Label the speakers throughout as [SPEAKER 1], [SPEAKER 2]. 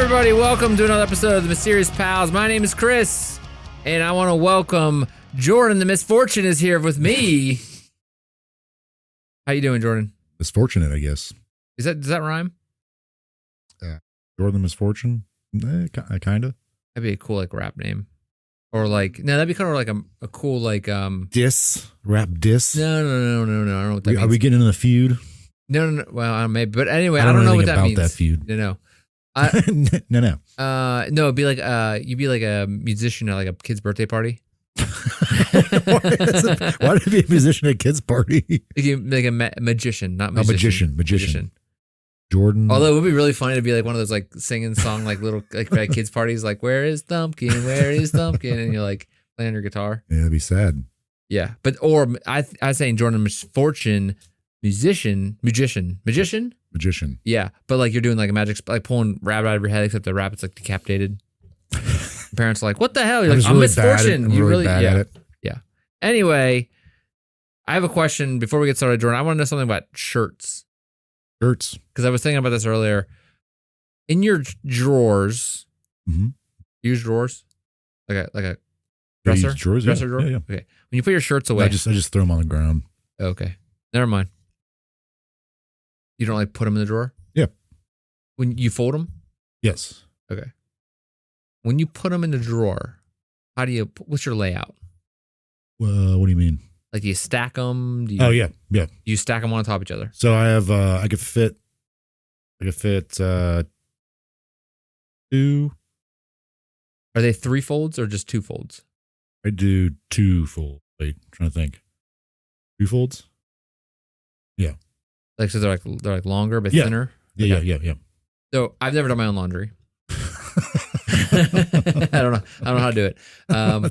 [SPEAKER 1] everybody. Welcome to another episode of the Mysterious Pals. My name is Chris, and I want to welcome Jordan. The Misfortune is here with me. How you doing, Jordan?
[SPEAKER 2] Misfortunate, I guess.
[SPEAKER 1] Does that rhyme?
[SPEAKER 2] Jordan the Misfortune? Kind of.
[SPEAKER 1] That'd be a cool rap name, or that'd be kind of like a cool
[SPEAKER 2] diss, rap diss.
[SPEAKER 1] No. I don't know what that means.
[SPEAKER 2] Are we getting in a feud?
[SPEAKER 1] No. Well, maybe, but anyway, I don't know what that means.
[SPEAKER 2] That feud.
[SPEAKER 1] No.
[SPEAKER 2] No.
[SPEAKER 1] No, it'd be you'd be like a musician at like a kid's birthday party.
[SPEAKER 2] Why would it be a musician at a kid's party?
[SPEAKER 1] Like a magician, not musician.
[SPEAKER 2] Magician. Jordan.
[SPEAKER 1] Although it would be really funny to be like one of those like singing song like little like at kids parties, like "Where is Thumpkin? Where is Thumpkin?" and you're like playing your guitar.
[SPEAKER 2] Yeah, that'd be sad.
[SPEAKER 1] Yeah, but I saying Jordan Misfortune, magician. Yeah, but like you're doing like a magic, like pulling rabbit out of your head, except the rabbit's like decapitated. Parents are like, "What the hell?" You're like, "I'm
[SPEAKER 2] really
[SPEAKER 1] Misfortune."
[SPEAKER 2] You really bad at it.
[SPEAKER 1] Yeah. Anyway, I have a question before we get started, Jordan. I want to know something about shirts.
[SPEAKER 2] Shirts.
[SPEAKER 1] Because I was thinking about this earlier. In your drawers, you use drawers, like a dresser,
[SPEAKER 2] drawers,
[SPEAKER 1] dresser drawer.
[SPEAKER 2] Yeah.
[SPEAKER 1] Okay. When you put your shirts away,
[SPEAKER 2] I just throw them on the ground.
[SPEAKER 1] Okay. Never mind. You don't like put them in the drawer?
[SPEAKER 2] Yeah.
[SPEAKER 1] When you fold them?
[SPEAKER 2] Yes.
[SPEAKER 1] Okay. When you put them in the drawer, what's your layout?
[SPEAKER 2] What do you mean?
[SPEAKER 1] Like, do you stack them?
[SPEAKER 2] Yeah.
[SPEAKER 1] Do you stack them on top of each other?
[SPEAKER 2] So I have, I could fit 2.
[SPEAKER 1] Are they 3 folds or just 2 folds?
[SPEAKER 2] I do 2 folds. Wait, I'm trying to think. 2 folds? Yeah.
[SPEAKER 1] Like, so they're like longer but thinner?
[SPEAKER 2] Yeah,
[SPEAKER 1] Okay.
[SPEAKER 2] yeah.
[SPEAKER 1] So I've never done my own laundry. I don't know how to do it. My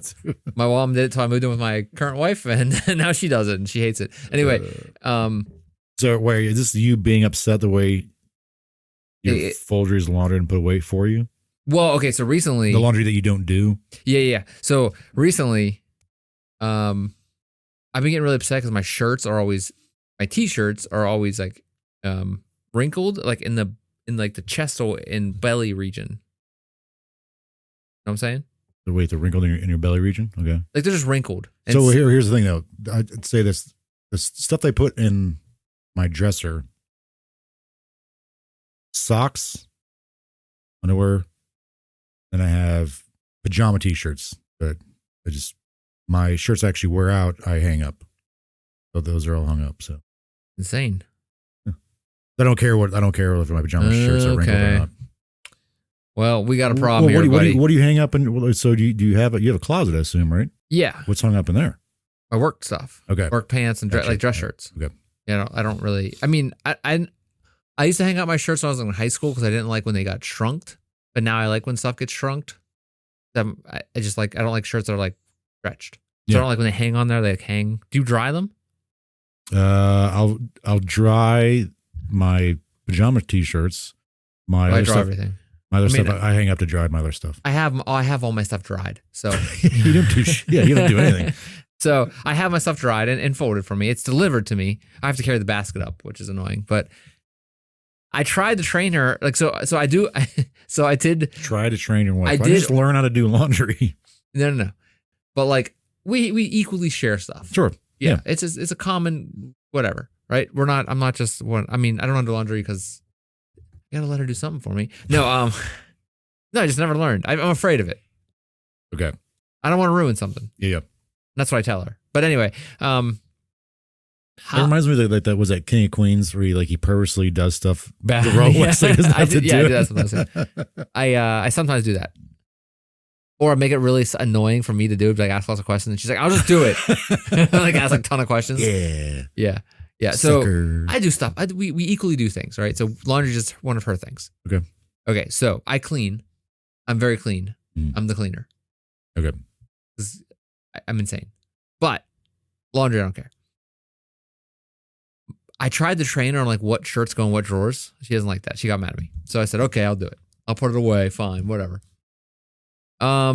[SPEAKER 1] mom did it till I moved in with my current wife, and now she does it and she hates it. Anyway,
[SPEAKER 2] so wait, is this you being upset the way your fold your laundry and put away for you?
[SPEAKER 1] Well, okay, so recently
[SPEAKER 2] the laundry that you don't do.
[SPEAKER 1] Yeah. So recently, I've been getting really upset because my t-shirts are always like wrinkled, like in the chest and belly region. You know what I'm saying?
[SPEAKER 2] Wait, they're wrinkled in your belly region? Okay.
[SPEAKER 1] Like they're just wrinkled. And
[SPEAKER 2] so here's the thing though. I'd say the stuff they put in my dresser: socks, underwear, and I have pajama t-shirts that my shirts actually wear out. I hang up. So those are all hung up. So
[SPEAKER 1] insane.
[SPEAKER 2] Yeah. I don't care if my pajama shirts are wrinkled or not.
[SPEAKER 1] Well, we got a problem here, buddy.
[SPEAKER 2] What do you hang up in? So do you have a closet? I assume, right?
[SPEAKER 1] Yeah.
[SPEAKER 2] What's hung up in there?
[SPEAKER 1] My work stuff.
[SPEAKER 2] Okay.
[SPEAKER 1] Work pants and like dress shirts.
[SPEAKER 2] Okay.
[SPEAKER 1] Yeah, I don't really. I mean, I used to hang up my shirts when I was in high school because I didn't like when they got shrunked. But now I like when stuff gets shrunked. I don't like shirts that are like stretched. So I don't like when they hang on there. They hang. Do you dry them?
[SPEAKER 2] I'll dry my pajama t-shirts.
[SPEAKER 1] I dry everything.
[SPEAKER 2] My other stuff, I hang up to dry my other stuff.
[SPEAKER 1] I have all my stuff dried. So
[SPEAKER 2] you don't do anything.
[SPEAKER 1] So I have my stuff dried and folded for me. It's delivered to me. I have to carry the basket up, which is annoying. But I tried to train her. So I do. So I did.
[SPEAKER 2] Try to train your wife. I just learn how to do laundry.
[SPEAKER 1] No. But like we equally share stuff.
[SPEAKER 2] Sure.
[SPEAKER 1] Yeah. It's a common whatever, right? I'm not just one. I mean, I don't do laundry because I gotta let her do something for me. No, I just never learned. I'm afraid of it.
[SPEAKER 2] Okay.
[SPEAKER 1] I don't want to ruin something.
[SPEAKER 2] Yeah.
[SPEAKER 1] That's what I tell her. But anyway,
[SPEAKER 2] it reminds me that was that King of Queens where he purposely does stuff the wrong way. So he doesn't have to do it.
[SPEAKER 1] I do that sometimes. I sometimes do that. Or I make it really annoying for me to do it, like ask lots of questions, and she's like, "I'll just do it." Like ask like a ton of questions. Yeah. So I do stuff. We equally do things, right? So laundry is just one of her things. Okay. So I clean. I'm very clean. I'm the cleaner.
[SPEAKER 2] Okay.
[SPEAKER 1] I'm insane. But laundry, I don't care. I tried to train her on like what shirts go in what drawers. She doesn't like that. She got mad at me. So I said, "Okay, I'll do it. I'll put it away. Fine, whatever." I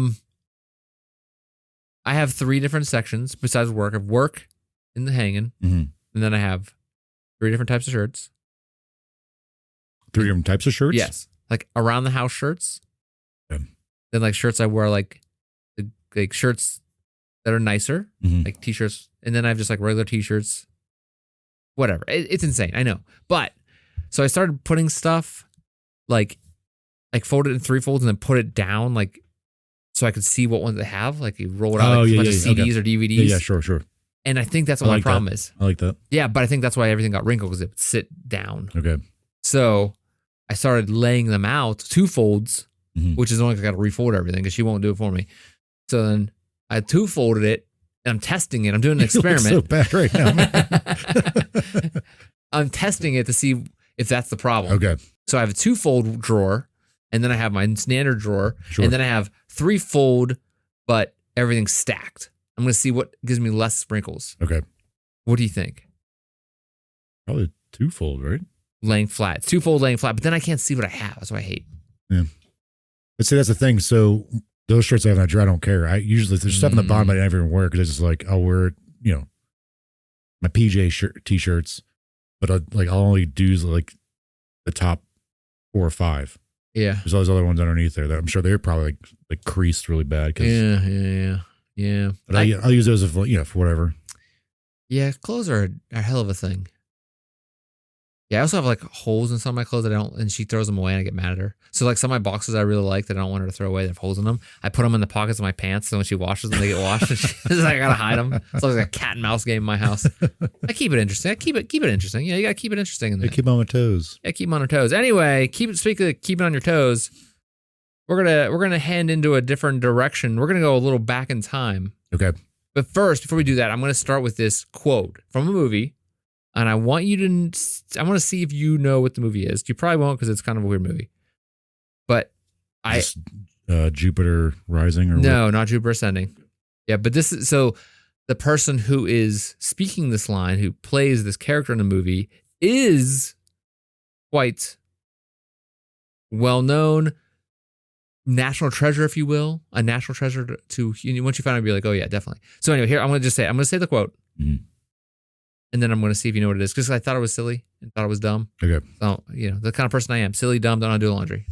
[SPEAKER 1] have 3 different sections besides work. I have work in the hanging, and then I have 3 different types of shirts.
[SPEAKER 2] 3 different types of shirts?
[SPEAKER 1] Yes. like around the house shirts.
[SPEAKER 2] Yeah.
[SPEAKER 1] Then like shirts I wear like shirts that are nicer, like t-shirts, and then I have just like regular t-shirts. Whatever. It's insane. I know. But so I started putting stuff like fold it in 3 folds and then put it down like so I could see what ones they have. Like you roll it out like a bunch of CDs or DVDs.
[SPEAKER 2] Yeah, sure.
[SPEAKER 1] And I think that's what my problem is.
[SPEAKER 2] I like that.
[SPEAKER 1] Yeah, but I think that's why everything got wrinkled because it would sit down.
[SPEAKER 2] Okay.
[SPEAKER 1] So I started laying them out 2 folds, which is only I got to refold everything because she won't do it for me. So then I 2-folded it and I'm testing it. I'm doing an experiment.
[SPEAKER 2] You look so bad right now, man.
[SPEAKER 1] I'm testing it to see if that's the problem.
[SPEAKER 2] Okay.
[SPEAKER 1] So I have a 2-fold drawer, and then I have my standard drawer, and then I have 3-fold, but everything's stacked. I'm going to see what gives me less sprinkles.
[SPEAKER 2] Okay.
[SPEAKER 1] What do you think?
[SPEAKER 2] Probably 2-fold, right?
[SPEAKER 1] Laying flat. 2-fold laying flat, but then I can't see what I have. That's what I hate.
[SPEAKER 2] Yeah. Let's say that's the thing. So those shirts I have in that drawer, I don't care. I usually, there's stuff in the bottom I never even wear because it's just like, I'll wear, my PJ t-shirts, but I'll only do like the top 4 or 5.
[SPEAKER 1] Yeah.
[SPEAKER 2] There's all those other ones underneath there that I'm sure they're probably like creased really bad.
[SPEAKER 1] Yeah.
[SPEAKER 2] But I'll use those if, for whatever.
[SPEAKER 1] Yeah, clothes are a hell of a thing. Yeah, I also have like holes in some of my clothes that I don't, and she throws them away and I get mad at her. So like some of my boxes I really like that I don't want her to throw away that have holes in them, I put them in the pockets of my pants so when she washes them, they get washed. And she's like, I gotta hide them. It's like a cat and mouse game in my house. I keep it interesting. I keep it interesting. Yeah, you gotta keep it interesting in there.
[SPEAKER 2] Keep them on my toes.
[SPEAKER 1] Yeah, keep them on our toes. Anyway, speaking of keeping on your toes, we're gonna hand into a different direction. We're gonna go a little back in time.
[SPEAKER 2] Okay.
[SPEAKER 1] But first, before we do that, I'm gonna start with this quote from a movie. And I want to see if you know what the movie is. You probably won't because it's kind of a weird movie. But
[SPEAKER 2] Jupiter Rising or
[SPEAKER 1] no,
[SPEAKER 2] what?
[SPEAKER 1] not Jupiter Ascending. Yeah, but this is so the person who is speaking this line, who plays this character in the movie, is quite well known, national treasure, if you will, a national treasure to once you find out, be like, oh yeah, definitely. So anyway, here I'm going to say the quote.
[SPEAKER 2] Mm-hmm.
[SPEAKER 1] And then I'm going to see if you know what it is. Because I thought it was silly and thought it was dumb.
[SPEAKER 2] Okay.
[SPEAKER 1] So, the kind of person I am. Silly, dumb, don't know how to do laundry.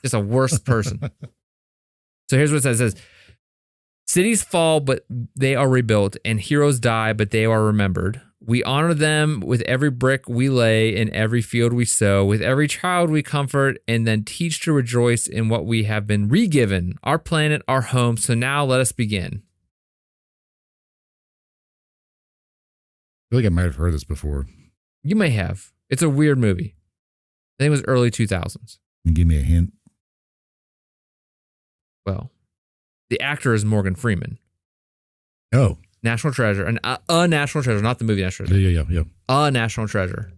[SPEAKER 1] Just a worse person. So here's what it says. It says, cities fall, but they are rebuilt. And heroes die, but they are remembered. We honor them with every brick we lay and every field we sow. With every child we comfort and then teach to rejoice in what we have been re-given. Our planet, our home. So now let us begin.
[SPEAKER 2] I feel like I might have heard this before.
[SPEAKER 1] You may have. It's a weird movie. I think it was early 2000s.
[SPEAKER 2] Can you give me a hint?
[SPEAKER 1] Well, the actor is Morgan Freeman.
[SPEAKER 2] Oh.
[SPEAKER 1] National treasure. And a national treasure, not the movie National Treasure.
[SPEAKER 2] Yeah.
[SPEAKER 1] A national treasure.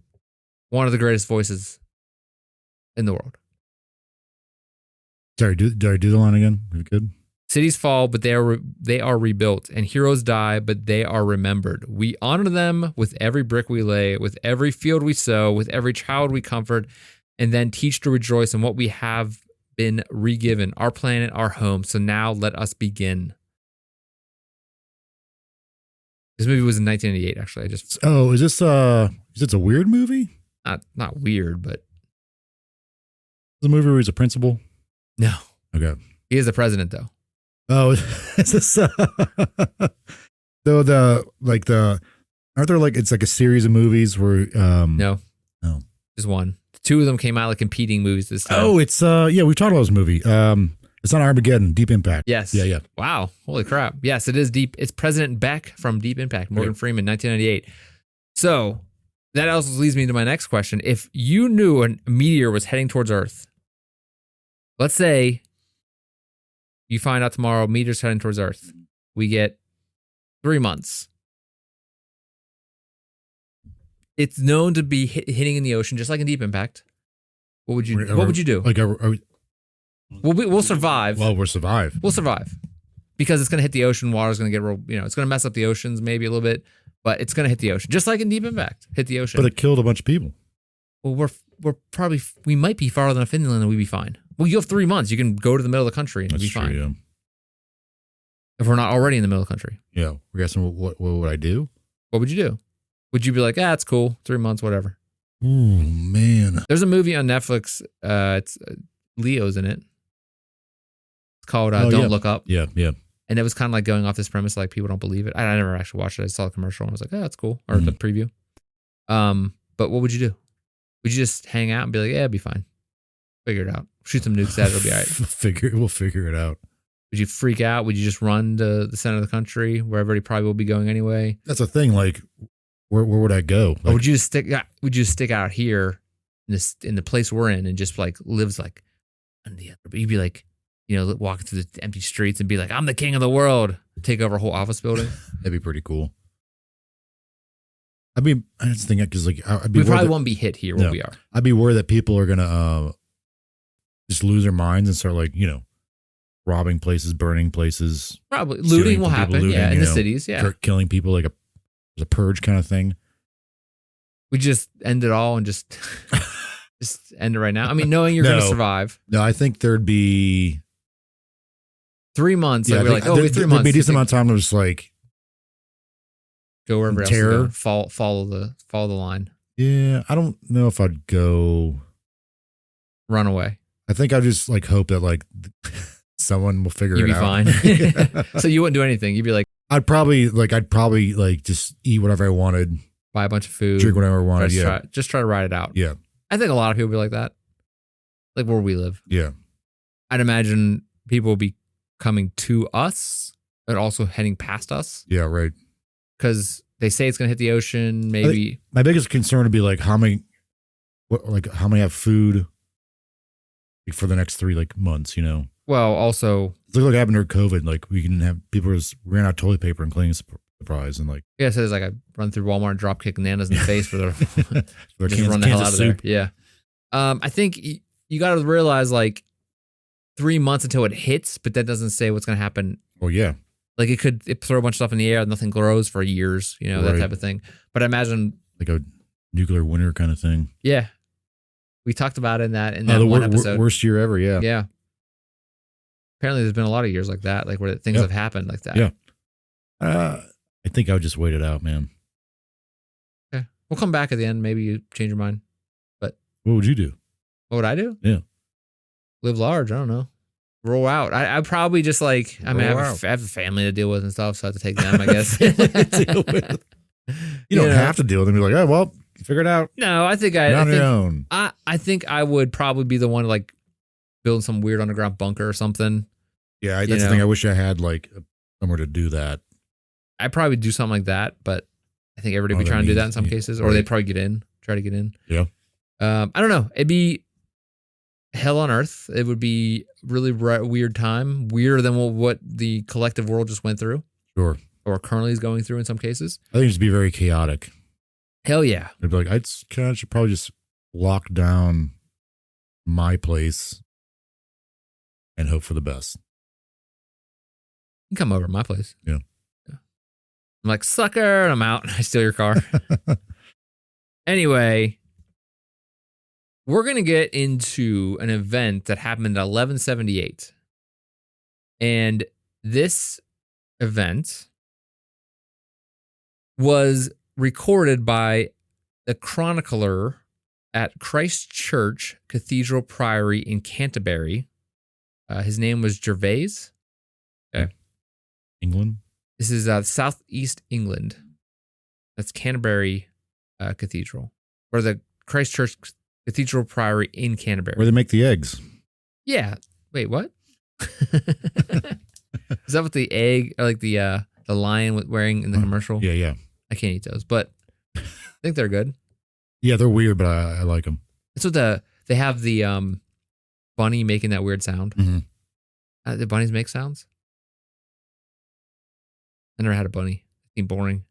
[SPEAKER 1] One of the greatest voices in the world.
[SPEAKER 2] Sorry, did I do the line again? If you could.
[SPEAKER 1] Cities fall, but they are rebuilt, and heroes die, but they are remembered. We honor them with every brick we lay, with every field we sow, with every child we comfort, and then teach to rejoice in what we have been re-given, our planet, our home. So now let us begin. This movie was in 1988, actually.
[SPEAKER 2] Is this a weird movie?
[SPEAKER 1] Not weird, but
[SPEAKER 2] the movie where he's a principal?
[SPEAKER 1] No.
[SPEAKER 2] Okay.
[SPEAKER 1] He is the president, though.
[SPEAKER 2] Oh, is this aren't there it's like a series of movies where
[SPEAKER 1] No. Just one. 2 of them came out like competing movies this time.
[SPEAKER 2] Oh, it's we've talked about this movie. It's not Armageddon, Deep Impact.
[SPEAKER 1] Yes.
[SPEAKER 2] Yeah.
[SPEAKER 1] Wow. Holy crap. Yes, it is Deep. It's President Beck from Deep Impact, Morgan Freeman, 1998. So that also leads me to my next question. If you knew a meteor was heading towards Earth, let's say you find out tomorrow meteor's heading towards Earth. We get 3 months. It's known to be hitting in the ocean, just like in Deep Impact. What would you do?
[SPEAKER 2] Like,
[SPEAKER 1] We'll survive.
[SPEAKER 2] Well, we'll survive.
[SPEAKER 1] We'll survive because it's going to hit the ocean. Water's going to get real. It's going to mess up the oceans maybe a little bit, but it's going to hit the ocean, just like in Deep Impact. Hit the ocean.
[SPEAKER 2] But it killed a bunch of people.
[SPEAKER 1] Well, we might be farther than Finland and we'd be fine. Well, you have 3 months. You can go to the middle of the country and be fine. Yeah. If we're not already in the middle of the country.
[SPEAKER 2] Yeah. We're asking what would I do?
[SPEAKER 1] What would you do? Would you be like, it's cool, 3 months, whatever?
[SPEAKER 2] Oh, man.
[SPEAKER 1] There's a movie on Netflix. Leo's in it. It's called
[SPEAKER 2] Oh,
[SPEAKER 1] Don't
[SPEAKER 2] yeah.
[SPEAKER 1] Look Up.
[SPEAKER 2] Yeah, yeah.
[SPEAKER 1] And it was kind of like going off this premise, like people don't believe it. I never actually watched it. I saw the commercial and I was like, oh, that's cool. Or the preview. But what would you do? Would you just hang out and be like, yeah, it'd be fine. Figure it out. Shoot some nukes at it. It'll be all right.
[SPEAKER 2] We'll figure it out.
[SPEAKER 1] Would you freak out? Would you just run to the center of the country where everybody probably will be going anyway?
[SPEAKER 2] That's the thing. Like, where would I go? Like,
[SPEAKER 1] Or would you just stick? Would you stick out here in the place we're in and just like lives like on the other? But you'd be like, walking through the empty streets and be like, I'm the king of the world. Take over a whole office building.
[SPEAKER 2] That'd be pretty cool. I mean, I just think because like I'd be
[SPEAKER 1] we probably won't be hit here where we are.
[SPEAKER 2] I'd be worried that people are gonna just lose their minds and start like robbing places, burning places.
[SPEAKER 1] Probably looting will happen.
[SPEAKER 2] Looting,
[SPEAKER 1] in the cities. Yeah,
[SPEAKER 2] killing people like a purge kind of thing.
[SPEAKER 1] We just end it all and just end it right now. I mean, knowing you're going to survive.
[SPEAKER 2] No, I think there'd be
[SPEAKER 1] 3 months.
[SPEAKER 2] Yeah,
[SPEAKER 1] like, we're like, 3 months.
[SPEAKER 2] There'd be a decent amount of time to just like
[SPEAKER 1] go wherever else.
[SPEAKER 2] Terror.
[SPEAKER 1] Follow the line.
[SPEAKER 2] Yeah, I don't know if I'd go
[SPEAKER 1] run away.
[SPEAKER 2] I think I'd just like hope that like someone will figure
[SPEAKER 1] You'd
[SPEAKER 2] it out.
[SPEAKER 1] You'd be fine. So you wouldn't do anything. You'd be like,
[SPEAKER 2] I'd probably like just eat whatever I wanted,
[SPEAKER 1] buy a bunch of food,
[SPEAKER 2] drink whatever I wanted.
[SPEAKER 1] Just try to ride it out.
[SPEAKER 2] Yeah.
[SPEAKER 1] I think a lot of people be like that, like where we live.
[SPEAKER 2] Yeah.
[SPEAKER 1] I'd imagine people will be coming to us, but also heading past us.
[SPEAKER 2] Yeah. Right.
[SPEAKER 1] Because they say it's going to hit the ocean. Maybe
[SPEAKER 2] my biggest concern would be like how many have food for the next 3 months.
[SPEAKER 1] Well, also
[SPEAKER 2] look like happened during COVID. Like we can have people just ran out of toilet paper and cleaning supplies and like
[SPEAKER 1] so there's like I run through Walmart and drop kick nanas in the face for their
[SPEAKER 2] just
[SPEAKER 1] run the hell out of there. Yeah. I think you got to realize like 3 months until it hits, but that doesn't say what's going to happen.
[SPEAKER 2] Oh yeah.
[SPEAKER 1] Like it throw a bunch of stuff in the air, nothing grows for years, that type of thing. But I imagine
[SPEAKER 2] like a nuclear winter kind of thing.
[SPEAKER 1] Yeah. We talked about it in that one episode.
[SPEAKER 2] Worst year ever, yeah.
[SPEAKER 1] Yeah. Apparently there's been a lot of years like that, like where things have happened like that.
[SPEAKER 2] Yeah. I think I would just wait it out, man.
[SPEAKER 1] Okay. We'll come back at the end. Maybe you change your mind. But
[SPEAKER 2] what would you do?
[SPEAKER 1] What would I do?
[SPEAKER 2] Yeah.
[SPEAKER 1] Live large. I don't know. Roll out. I'd probably just like, I have a family to deal with and stuff, so I have to take them, I guess.
[SPEAKER 2] You don't have to deal with them. You're like, oh, well, figure it out.
[SPEAKER 1] No, I think
[SPEAKER 2] You're on your own.
[SPEAKER 1] I think I would probably be the one to like build some weird underground bunker or something.
[SPEAKER 2] Yeah, that's the thing. I wish I had like somewhere to do that.
[SPEAKER 1] I'd probably do something like that, but I think everybody would be trying to do that in some cases, or they'd probably try to get in.
[SPEAKER 2] Yeah.
[SPEAKER 1] I don't know. It'd be hell on earth. It would be really weird time, weirder than what the collective world just went through.
[SPEAKER 2] Sure.
[SPEAKER 1] Or currently is going through in some cases.
[SPEAKER 2] I think it'd just be very chaotic.
[SPEAKER 1] Hell yeah.
[SPEAKER 2] I'd be like, I should probably just lock down my place and hope for the best.
[SPEAKER 1] You can come over to my place.
[SPEAKER 2] Yeah.
[SPEAKER 1] I'm like, sucker, and I'm out. I steal your car. Anyway, we're going to get into an event that happened in 1178. And this event was recorded by the chronicler at Christ Church Cathedral Priory in Canterbury. His name was Gervase. Okay.
[SPEAKER 2] England?
[SPEAKER 1] This is southeast England. That's Canterbury Cathedral, or the Christ Church Cathedral Priory in Canterbury.
[SPEAKER 2] Where they make the eggs.
[SPEAKER 1] Yeah. Wait, what? Is that what the egg, or like the lion wearing in the commercial?
[SPEAKER 2] Yeah, yeah.
[SPEAKER 1] I can't eat those, but I think they're good.
[SPEAKER 2] Yeah, they're weird, but I like them.
[SPEAKER 1] It's what they have the bunny making that weird sound.
[SPEAKER 2] Mm-hmm.
[SPEAKER 1] The bunnies make sounds. I never had a bunny. It seemed boring.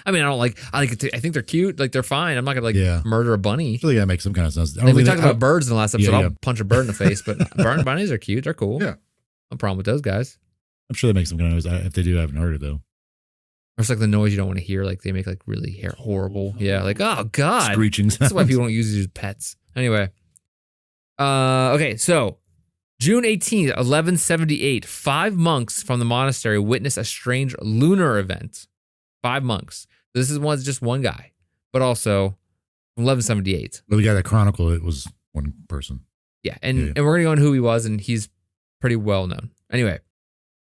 [SPEAKER 1] I mean, I think they're cute. Like they're fine. I'm not gonna murder a bunny.
[SPEAKER 2] I feel like that makes some kind of sense.
[SPEAKER 1] We talked about birds in the last episode.
[SPEAKER 2] Yeah,
[SPEAKER 1] I'll punch a bird in the face, but bunnies are cute. They're cool.
[SPEAKER 2] Yeah,
[SPEAKER 1] no problem with those guys.
[SPEAKER 2] I'm sure that makes some kind of noise. If they do, I haven't heard it though.
[SPEAKER 1] Or it's like the noise you don't want to hear. Like they make like really horrible. Yeah, like oh god,
[SPEAKER 2] screeching sounds.
[SPEAKER 1] That's why people don't use these as pets. Anyway, okay, so June 18th, 1178, 5 monks from the monastery witnessed a strange lunar event. 5 monks. This is just one guy, but also 1178.
[SPEAKER 2] Well, the guy that chronicled it was one person.
[SPEAKER 1] Yeah, and we're going to go on who he was, and he's pretty well known. Anyway,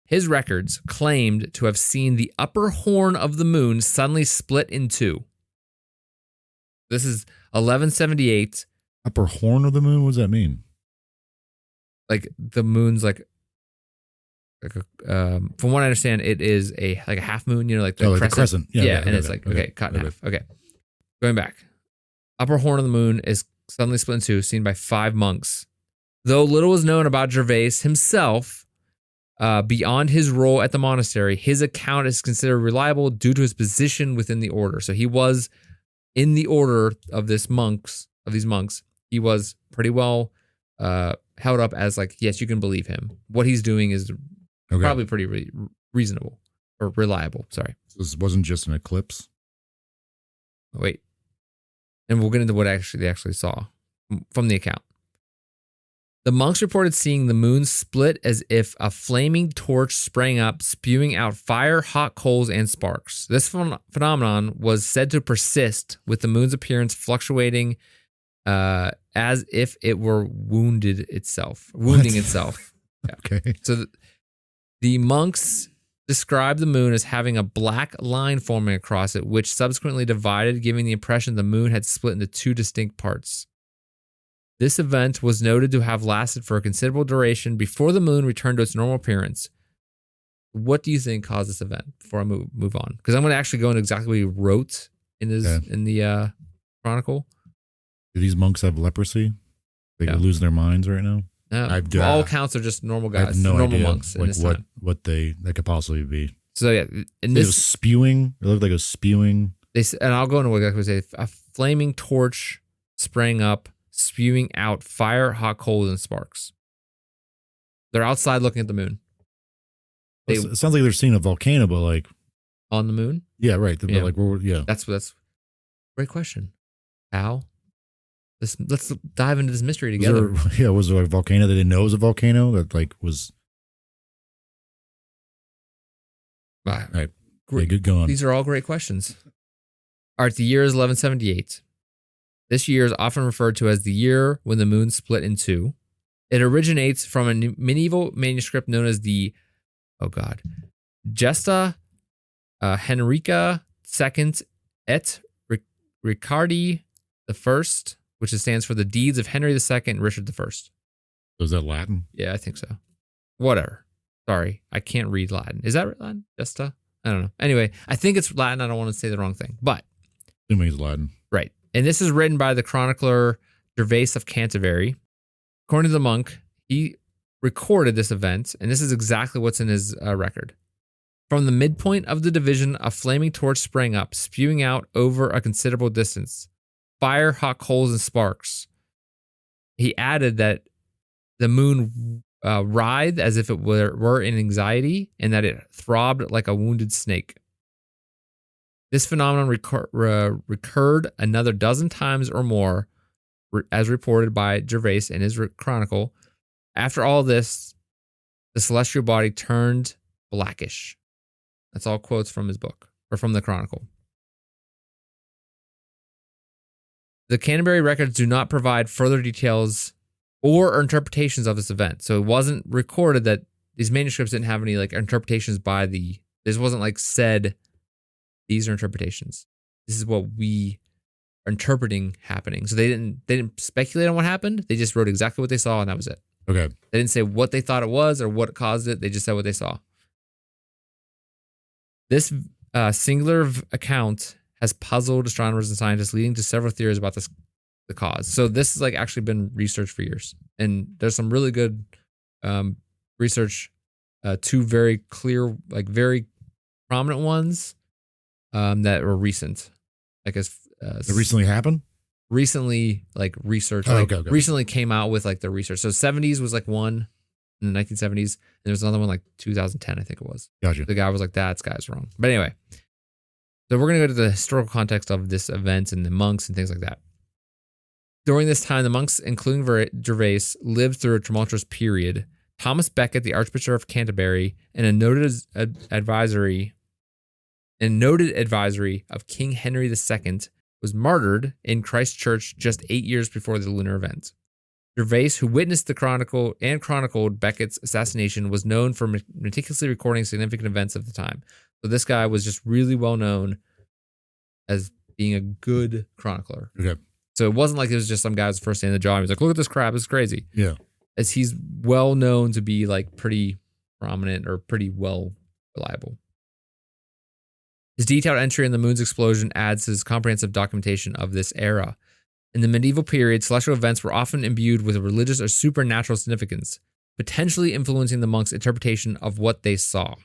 [SPEAKER 1] his records claimed to have seen the upper horn of the moon suddenly split in two. This is 1178.
[SPEAKER 2] Upper horn of the moon? What does that mean?
[SPEAKER 1] Like the moon's like a, from what I understand, it is a half moon, like the
[SPEAKER 2] like
[SPEAKER 1] crescent.
[SPEAKER 2] The crescent.
[SPEAKER 1] Yeah, and it's like, cut in half. Okay. Going back. Upper horn of the moon is suddenly split in two, seen by 5 monks. Though little was known about Gervase himself, beyond his role at the monastery, his account is considered reliable due to his position within the order. So he was in the order of these monks. He was pretty well held up as like, yes, you can believe him. What he's doing is probably pretty reasonable or reliable. Sorry.
[SPEAKER 2] So this wasn't just an eclipse?
[SPEAKER 1] Wait. And we'll get into what they actually saw from the account. The monks reported seeing the moon split as if a flaming torch sprang up, spewing out fire, hot coals, and sparks. This phenomenon was said to persist, with the moon's appearance fluctuating as if it were wounding itself. Yeah.
[SPEAKER 2] Okay.
[SPEAKER 1] So the monks described the moon as having a black line forming across it, which subsequently divided, giving the impression the moon had split into 2 distinct parts. This event was noted to have lasted for a considerable duration before the moon returned to its normal appearance. What do you think caused this event before I move on? Because I'm going to actually go into exactly what he wrote in the chronicle.
[SPEAKER 2] Do these monks have leprosy? They lose their minds right now?
[SPEAKER 1] All accounts are just normal guys.
[SPEAKER 2] I have no
[SPEAKER 1] normal
[SPEAKER 2] idea
[SPEAKER 1] monks.
[SPEAKER 2] What they could possibly be.
[SPEAKER 1] So yeah,
[SPEAKER 2] it was spewing. It looked like it was spewing.
[SPEAKER 1] And I'll go into what exactly say. A flaming torch sprang up, spewing out fire, hot coals, and sparks. They're outside looking at the moon.
[SPEAKER 2] It sounds like they're seeing a volcano, but like
[SPEAKER 1] on the moon.
[SPEAKER 2] Yeah, right.
[SPEAKER 1] That's great question. How? Let's dive into this mystery together.
[SPEAKER 2] Was there a volcano that they know was a volcano that like was?
[SPEAKER 1] All
[SPEAKER 2] right, great. Good going.
[SPEAKER 1] These are all great questions. All right, the year is 1178. This year is often referred to as the year when the moon split in two. It originates from a medieval manuscript known as the, Gesta Henrica II et Ricardi I, which stands for the deeds of Henry II and Richard I.
[SPEAKER 2] So is that Latin?
[SPEAKER 1] Yeah, I think so. Whatever. Sorry, I can't read Latin. Is that Latin? Gesta? I don't know. Anyway, I think it's Latin. I don't want to say the wrong thing, but
[SPEAKER 2] assuming it's Latin.
[SPEAKER 1] Right. And this is written by the chronicler Gervase of Canterbury. According to the monk, he recorded this event, and this is exactly what's in his record. From the midpoint of the division, a flaming torch sprang up, spewing out over a considerable distance. Fire, hot coals, and sparks. He added that the moon writhed as if it were in anxiety, and that it throbbed like a wounded snake. This phenomenon recurred another dozen times or more, as reported by Gervase in his chronicle. After all this, the celestial body turned blackish. That's all quotes from his book, or from the chronicle. The Canterbury records do not provide further details or interpretations of this event. So it wasn't recorded that these manuscripts didn't have any like interpretations by this wasn't like said, these are interpretations. This is what we are interpreting happening. So they didn't speculate on what happened. They just wrote exactly what they saw, and that was it.
[SPEAKER 2] Okay.
[SPEAKER 1] They didn't say what they thought it was or what caused it. They just said what they saw. This singular account has puzzled astronomers and scientists, leading to several theories about the cause. So this has like actually been researched for years, and there's some really good research. Two very clear, like very prominent ones that were recent, like as
[SPEAKER 2] it recently happened.
[SPEAKER 1] Recently, like research, recently came out with like the research. So 70s was like one in the 1970s, and there was another one like 2010, I think it was.
[SPEAKER 2] Gotcha.
[SPEAKER 1] The guy was like, "That guy's wrong." But anyway. So we're going to go to the historical context of this event and the monks and things like that. During this time, the monks, including Gervase, lived through a tumultuous period. Thomas Becket, the Archbishop of Canterbury, and a noted advisory of King Henry II, was martyred in Christ Church just 8 years before the lunar event. Gervase, who witnessed the chronicle and chronicled Becket's assassination, was known for meticulously recording significant events of the time. So this guy was just really well known as being a good chronicler.
[SPEAKER 2] Okay.
[SPEAKER 1] So it wasn't like it was just some guy who's first day in the job. He was like, look at this crap. It's crazy.
[SPEAKER 2] Yeah.
[SPEAKER 1] As he's well known to be like pretty prominent or pretty well reliable. His detailed entry in the moon's explosion adds to his comprehensive documentation of this era. In the medieval period, celestial events were often imbued with a religious or supernatural significance, potentially influencing the monks' interpretation of what they saw.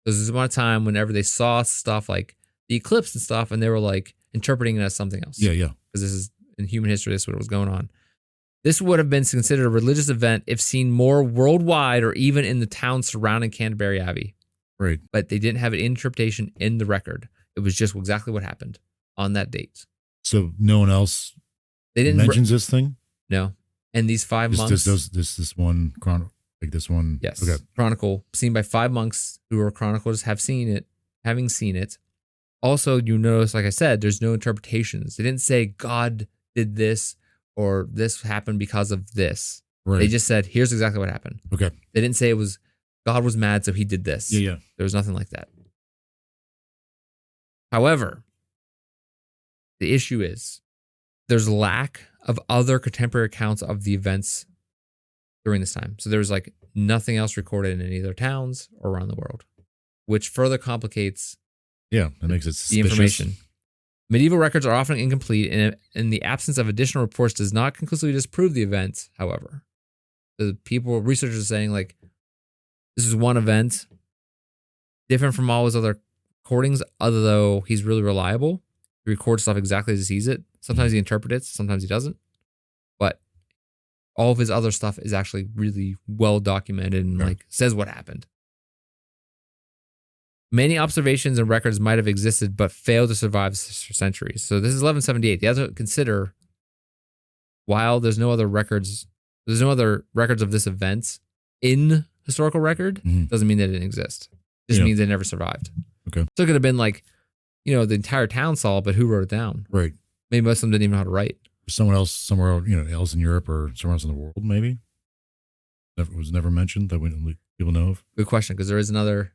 [SPEAKER 1] There was one time whenever they saw stuff like the eclipse and stuff, and they were like interpreting it as something else.
[SPEAKER 2] Yeah, yeah.
[SPEAKER 1] Because this is in human history, this is what was going on. This would have been considered a religious event if seen more worldwide or even in the town surrounding Canterbury Abbey.
[SPEAKER 2] Right.
[SPEAKER 1] But they didn't have an interpretation in the record. It was just exactly what happened on that date.
[SPEAKER 2] So no one else mentions this thing?
[SPEAKER 1] No. And these 5 monks.
[SPEAKER 2] This one chronicle, like this one.
[SPEAKER 1] Yes.
[SPEAKER 2] Okay.
[SPEAKER 1] Chronicle seen by 5 monks who are chroniclers having seen it. Also, you notice, like I said, there's no interpretations. They didn't say God did this or this happened because of this.
[SPEAKER 2] Right.
[SPEAKER 1] They just said, here's exactly what happened.
[SPEAKER 2] Okay.
[SPEAKER 1] They didn't say it was God was mad, so he did this.
[SPEAKER 2] Yeah, yeah.
[SPEAKER 1] There was nothing like that. However, the issue is there's lack of other contemporary accounts of the events during this time. So there's like nothing else recorded in any other towns or around the world, which further complicates
[SPEAKER 2] that makes it suspicious.
[SPEAKER 1] the information. Medieval records are often incomplete, and in the absence of additional reports does not conclusively disprove the event, however. The researchers are saying like, this is one event, different from all his other recordings, other though he's really reliable. He records stuff exactly as he sees it. Sometimes he interprets it, sometimes he doesn't. But all of his other stuff is actually really well documented and like says what happened. Many observations and records might have existed, but failed to survive for centuries. So this is 1178. You have to consider, while there's no other records of this event in historical record, doesn't mean that it didn't exist. It just means it never survived.
[SPEAKER 2] Okay.
[SPEAKER 1] So it could have been like, the entire town saw it, but who wrote it down?
[SPEAKER 2] Right.
[SPEAKER 1] Maybe most of them didn't even know how to write.
[SPEAKER 2] Someone else somewhere, else in Europe or somewhere else in the world, maybe. That was never mentioned that people know of.
[SPEAKER 1] Good question, because there is another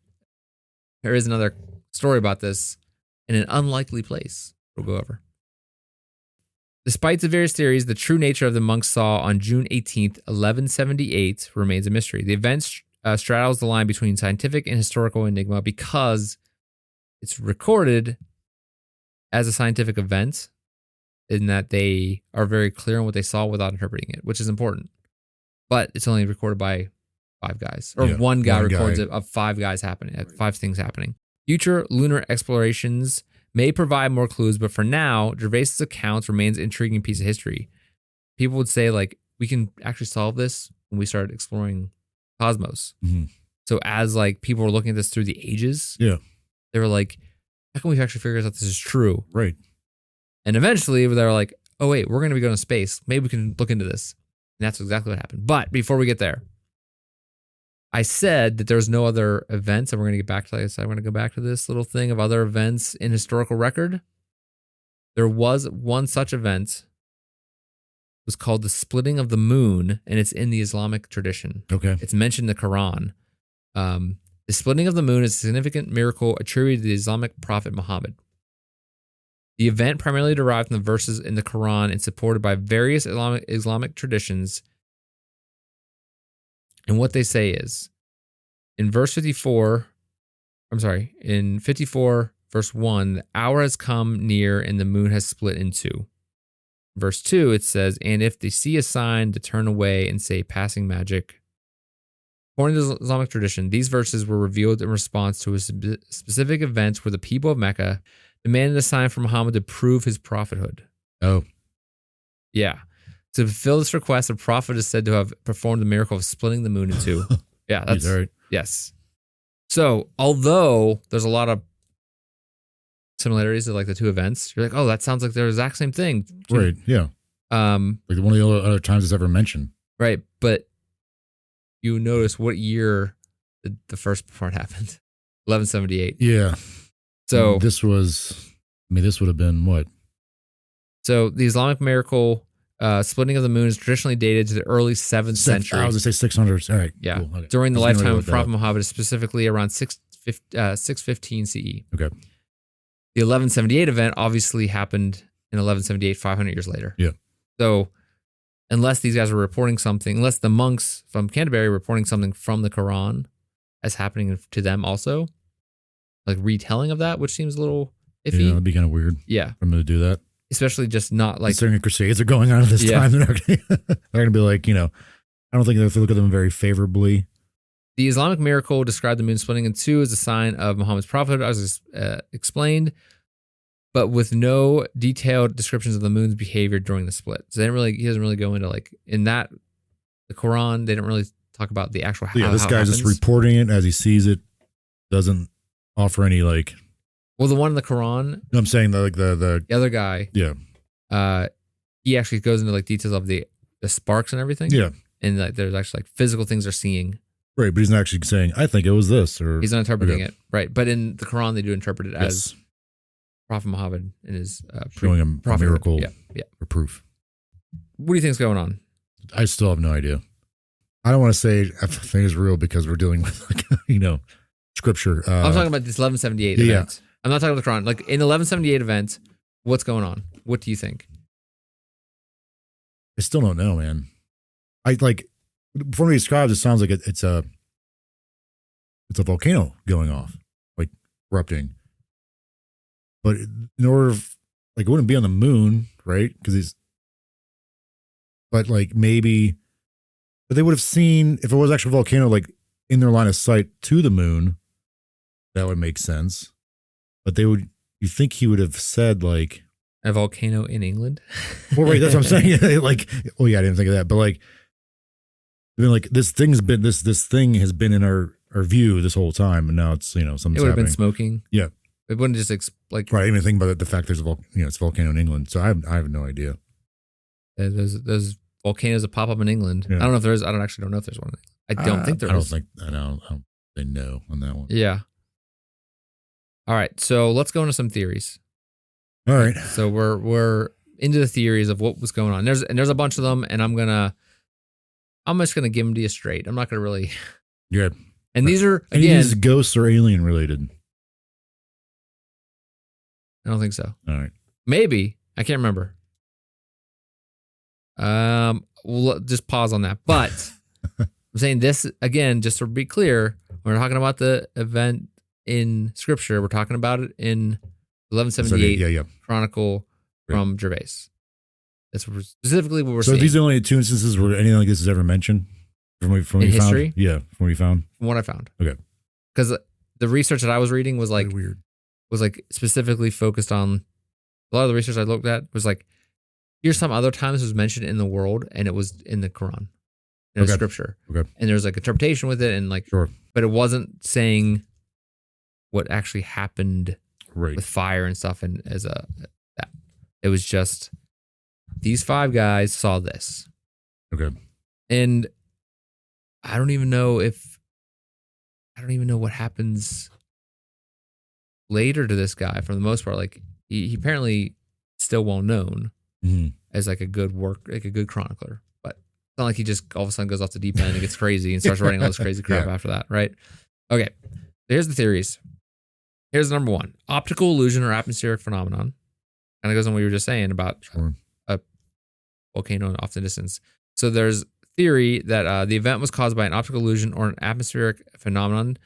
[SPEAKER 1] story about this in an unlikely place we'll go over. Despite the various theories, the true nature of the monks saw on June 18th, 1178 remains a mystery. The event straddles the line between scientific and historical enigma because it's recorded as a scientific event in that they are very clear on what they saw without interpreting it, which is important. But it's only recorded by 5 guys, or one guy records it of 5 guys happening, 5 things happening. Future lunar explorations may provide more clues, but for now, Gervase's account remains an intriguing piece of history. People would say, like, we can actually solve this when we start exploring cosmos. Mm-hmm. So as like people were looking at this through the ages, they were like, how can we actually figure out this is true?
[SPEAKER 2] Right.
[SPEAKER 1] And eventually they were like, oh wait, we're going to be going to space. Maybe we can look into this. And that's exactly what happened. But before we get there, I said that there's no other events, and we're going to get back to this. I want to go back to this little thing of other events in historical record. There was one such event. It was called the splitting of the moon, and it's in the Islamic tradition.
[SPEAKER 2] Okay.
[SPEAKER 1] It's mentioned in the Quran. The splitting of the moon is a significant miracle attributed to the Islamic prophet Muhammad. The event primarily derived from the verses in the Quran and supported by various Islamic traditions. And what they say is, in 54, verse 1, the hour has come near and the moon has split in 2. Verse 2, it says, and if they see a sign to turn away and say passing magic. According to Islamic tradition, these verses were revealed in response to a specific event where the people of Mecca demanded a sign from Muhammad to prove his prophethood.
[SPEAKER 2] Oh.
[SPEAKER 1] Yeah. To fulfill this request, the prophet is said to have performed the miracle of splitting the moon in 2. Yeah, that's
[SPEAKER 2] right.
[SPEAKER 1] Yes. So, although there's a lot of similarities to like the 2 events, you're like, oh, that sounds like they're the exact same thing.
[SPEAKER 2] Right, yeah. Like one of the other times it's ever mentioned.
[SPEAKER 1] Right, but you notice what year the first part happened. 1178.
[SPEAKER 2] Yeah.
[SPEAKER 1] So
[SPEAKER 2] this would have been what?
[SPEAKER 1] So the Islamic miracle splitting of the moon is traditionally dated to the early 7th century.
[SPEAKER 2] I was going to say 600s. All right.
[SPEAKER 1] Yeah.
[SPEAKER 2] Cool. Okay.
[SPEAKER 1] During the lifetime of Prophet Muhammad, specifically around 615 CE.
[SPEAKER 2] Okay.
[SPEAKER 1] The 1178 event obviously happened in 1178, 500 years later.
[SPEAKER 2] Yeah.
[SPEAKER 1] So unless these guys were reporting something, unless the monks from Canterbury were reporting something from the Quran as happening to them also, like retelling of that, which seems a little iffy.
[SPEAKER 2] Yeah, that'd be kind of weird.
[SPEAKER 1] Yeah.
[SPEAKER 2] For them to do that.
[SPEAKER 1] Especially just not like...
[SPEAKER 2] Considering the Crusades are going on at this time, they're going to be like, I don't think they have to look at them very favorably.
[SPEAKER 1] The Islamic miracle described the moon splitting in two as a sign of Muhammad's prophethood, as explained, but with no detailed descriptions of the moon's behavior during the split. So he doesn't really go into like in that the Quran. They don't really talk about the actual.
[SPEAKER 2] Yeah, this guy's just reporting it as he sees it. Doesn't offer any like.
[SPEAKER 1] Well, the one in the Quran.
[SPEAKER 2] I'm saying the
[SPEAKER 1] other guy.
[SPEAKER 2] Yeah.
[SPEAKER 1] He actually goes into like details of the sparks and everything.
[SPEAKER 2] Yeah.
[SPEAKER 1] And like there's actually like physical things they're seeing.
[SPEAKER 2] Right, but he's not actually saying, I think it was this, or
[SPEAKER 1] he's not interpreting it. Right. But in the Quran they do interpret it as Prophet Muhammad and his
[SPEAKER 2] showing him a miracle or proof.
[SPEAKER 1] What do you think's going on?
[SPEAKER 2] I still have no idea. I don't want to say I think it's real because we're dealing with like, scripture.
[SPEAKER 1] I'm talking about this 1178 event. I'm not talking about the Quran. Like in the 1178 event, what's going on? What do you think?
[SPEAKER 2] I still don't know, man. From what he describes, it sounds like it's a volcano going off, like erupting. But in order it wouldn't be on the moon, right? But they would have seen, if it was actual volcano, like in their line of sight to the moon, that would make sense. But you think he would have said like
[SPEAKER 1] a volcano in England?
[SPEAKER 2] Well, right, that's what I'm saying. I didn't think of that. But this thing has been in our view this whole time, and now it's something's happening. It would have been
[SPEAKER 1] smoking.
[SPEAKER 2] Yeah,
[SPEAKER 1] it wouldn't just
[SPEAKER 2] right. I even think about the fact there's it's a volcano in England, so I have no idea.
[SPEAKER 1] There's volcanoes that pop up in England. Yeah. I don't know if there is. I don't know if there's one. I don't think there is.
[SPEAKER 2] I don't say no on that one.
[SPEAKER 1] Yeah. All right, so let's go into some theories.
[SPEAKER 2] All right.
[SPEAKER 1] So we're into the theories of what was going on. There's a bunch of them, and I'm just gonna give them to you straight. I'm not gonna really.
[SPEAKER 2] Yeah.
[SPEAKER 1] And these are again
[SPEAKER 2] these ghosts or alien related.
[SPEAKER 1] I don't think so.
[SPEAKER 2] All right.
[SPEAKER 1] Maybe I can't remember. We'll just pause on that. But I'm saying this again, just to be clear. We're talking about the event in Scripture. We're talking about it in 1178 Chronicle from Gervase. That's specifically what we're seeing.
[SPEAKER 2] So these are only two instances where anything like this is ever mentioned from
[SPEAKER 1] in history?
[SPEAKER 2] Yeah, from what you found.
[SPEAKER 1] From what I found.
[SPEAKER 2] Okay.
[SPEAKER 1] Because the research that I was reading was like
[SPEAKER 2] weird.
[SPEAKER 1] Was like specifically focused on a lot of the research I looked at was like, here's some other times it was mentioned in the world and it was in the Quran, in the Scripture.
[SPEAKER 2] Okay.
[SPEAKER 1] And there's like interpretation with it and like, but it wasn't saying what actually happened with fire and stuff. And that it was just these 5 guys saw this.
[SPEAKER 2] Okay.
[SPEAKER 1] And I don't even know what happens later to this guy for the most part. Like he apparently still well known as like a good chronicler, but it's not like he just all of a sudden goes off the deep end and gets crazy and starts writing all this crazy crap after that, right? Okay, here's the theories. Here's number 1: optical illusion or atmospheric phenomenon. Kind of goes on what you were just saying about a volcano off in the distance. So there's theory that the event was caused by an optical illusion or an atmospheric phenomenon.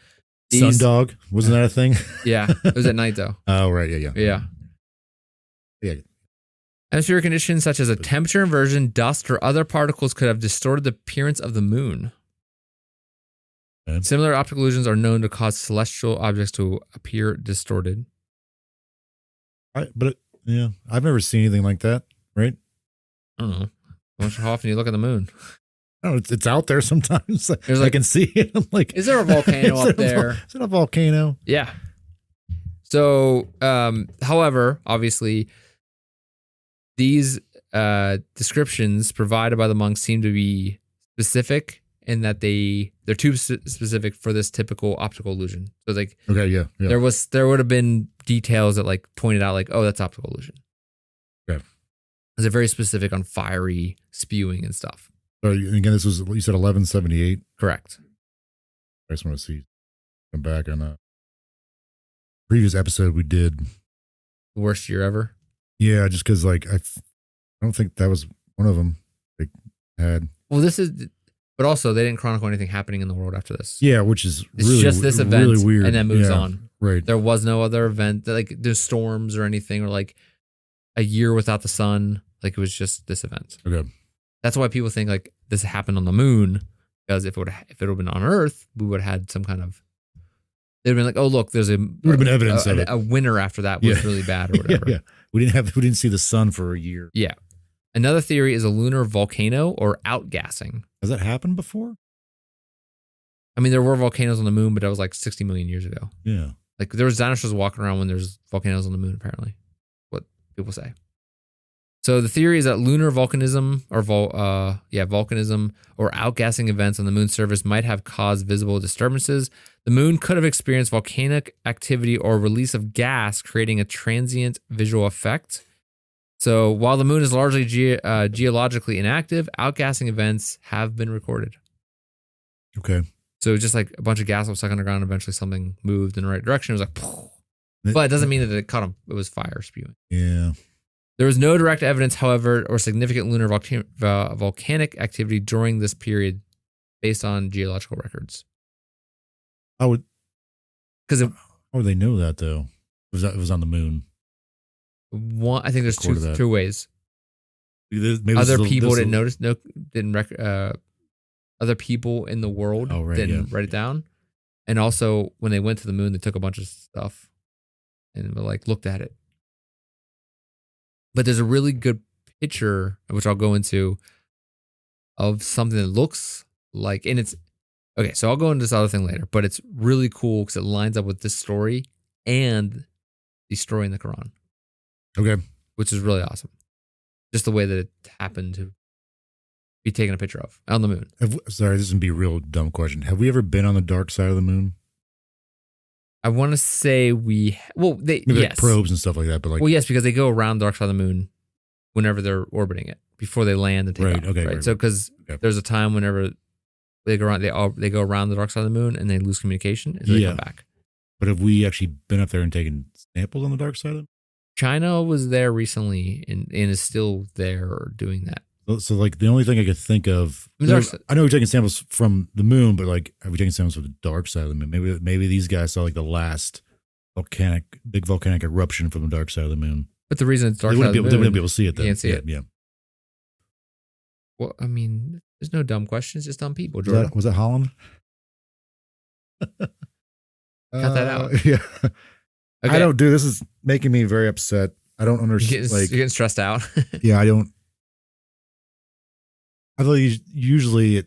[SPEAKER 2] Sundog, wasn't that a thing?
[SPEAKER 1] Yeah, it was at night though.
[SPEAKER 2] Oh, right, yeah.
[SPEAKER 1] Atmospheric conditions such as a temperature inversion, dust, or other particles could have distorted the appearance of the moon. Okay. Similar optical illusions are known to cause celestial objects to appear distorted.
[SPEAKER 2] I've never seen anything like that, right?
[SPEAKER 1] I don't know. How often do you look at the moon?
[SPEAKER 2] Oh, it's out there sometimes. I can see it. I'm like,
[SPEAKER 1] is there a volcano up there?
[SPEAKER 2] Is it a volcano?
[SPEAKER 1] Yeah. So, however, obviously, these descriptions provided by the monks seem to be specific in that they're too specific for this typical optical illusion. So, like, there would have been details that like pointed out like, oh, that's optical illusion.
[SPEAKER 2] Okay.
[SPEAKER 1] Is it very specific on fiery spewing and stuff?
[SPEAKER 2] So again, this was, you said 1178.
[SPEAKER 1] Correct.
[SPEAKER 2] I just want to see, come back on a previous episode we did.
[SPEAKER 1] Worst year ever?
[SPEAKER 2] Yeah, just because like I don't think that was one of them they had.
[SPEAKER 1] Well, but also they didn't chronicle anything happening in the world after this.
[SPEAKER 2] Yeah, which is
[SPEAKER 1] It's
[SPEAKER 2] really,
[SPEAKER 1] just this event,
[SPEAKER 2] really weird.
[SPEAKER 1] and then moves on.
[SPEAKER 2] Right.
[SPEAKER 1] There was no other event, like there's storms or anything, or like a year without the sun. Like it was just this event.
[SPEAKER 2] Okay.
[SPEAKER 1] That's why people think like this happened on the moon, because if it would have been on Earth, we would have had some kind of. They'd been like, oh look, there would
[SPEAKER 2] have been evidence of it.
[SPEAKER 1] A winter after that was really bad or whatever.
[SPEAKER 2] Yeah. We didn't see the sun for a year.
[SPEAKER 1] Yeah. Another theory is a lunar volcano or outgassing.
[SPEAKER 2] Has that happened before?
[SPEAKER 1] I mean, there were volcanoes on the moon, but that was like 60 million years ago.
[SPEAKER 2] Yeah.
[SPEAKER 1] Like there was dinosaurs walking around when there's volcanoes on the moon, apparently. What people say. So the theory is that lunar volcanism or volcanism or outgassing events on the moon's surface might have caused visible disturbances. The moon could have experienced volcanic activity or release of gas, creating a transient visual effect. So while the moon is largely geologically inactive, outgassing events have been recorded.
[SPEAKER 2] Okay.
[SPEAKER 1] So just like a bunch of gas was stuck on the ground, eventually something moved in the right direction. It was like, poof. But it doesn't mean that it caught them. It was fire spewing.
[SPEAKER 2] Yeah.
[SPEAKER 1] There was no direct evidence, however, or significant lunar volcanic activity during this period based on geological records.
[SPEAKER 2] How would they know that though? It was on the moon.
[SPEAKER 1] I think there's two ways.
[SPEAKER 2] Maybe
[SPEAKER 1] other people didn't notice. Other people in the world didn't write it down, and also when they went to the moon, they took a bunch of stuff and like looked at it. But there's a really good picture, which I'll go into, of something that looks like, and it's okay. So I'll go into this other thing later, but it's really cool because it lines up with this story and the story in the Quran.
[SPEAKER 2] Okay.
[SPEAKER 1] Which is really awesome. Just the way that it happened to be taken a picture of on the moon.
[SPEAKER 2] Sorry, this is going to be a real dumb question. Have we ever been on the dark side of the moon?
[SPEAKER 1] I want to say yes.
[SPEAKER 2] Like probes and stuff like that, but like.
[SPEAKER 1] Well, yes, because they go around the dark side of the moon whenever they're orbiting it before they land and take off.
[SPEAKER 2] Okay.
[SPEAKER 1] Right. So because there's a time whenever they go around, they go around the dark side of the moon and they lose communication and so they come back.
[SPEAKER 2] But have we actually been up there and taken samples on the dark side of it?
[SPEAKER 1] China was there recently and is still there doing that.
[SPEAKER 2] So like the only thing I could think of, I know we're taking samples from the moon, but like have we taken samples from the dark side of the moon? Maybe these guys saw like the last big volcanic eruption from the dark side of the moon.
[SPEAKER 1] But the reason it's dark side of the moon,
[SPEAKER 2] they wouldn't be able to see it then.
[SPEAKER 1] You can't see it.
[SPEAKER 2] Yeah.
[SPEAKER 1] Well, I mean, there's no dumb questions, just dumb people, Jordan.
[SPEAKER 2] Was that Holland?
[SPEAKER 1] Cut that out.
[SPEAKER 2] Yeah.
[SPEAKER 1] Okay.
[SPEAKER 2] I don't do this. Is making me very upset. I don't understand.
[SPEAKER 1] You're getting stressed out.
[SPEAKER 2] Yeah, I don't. I thought usually,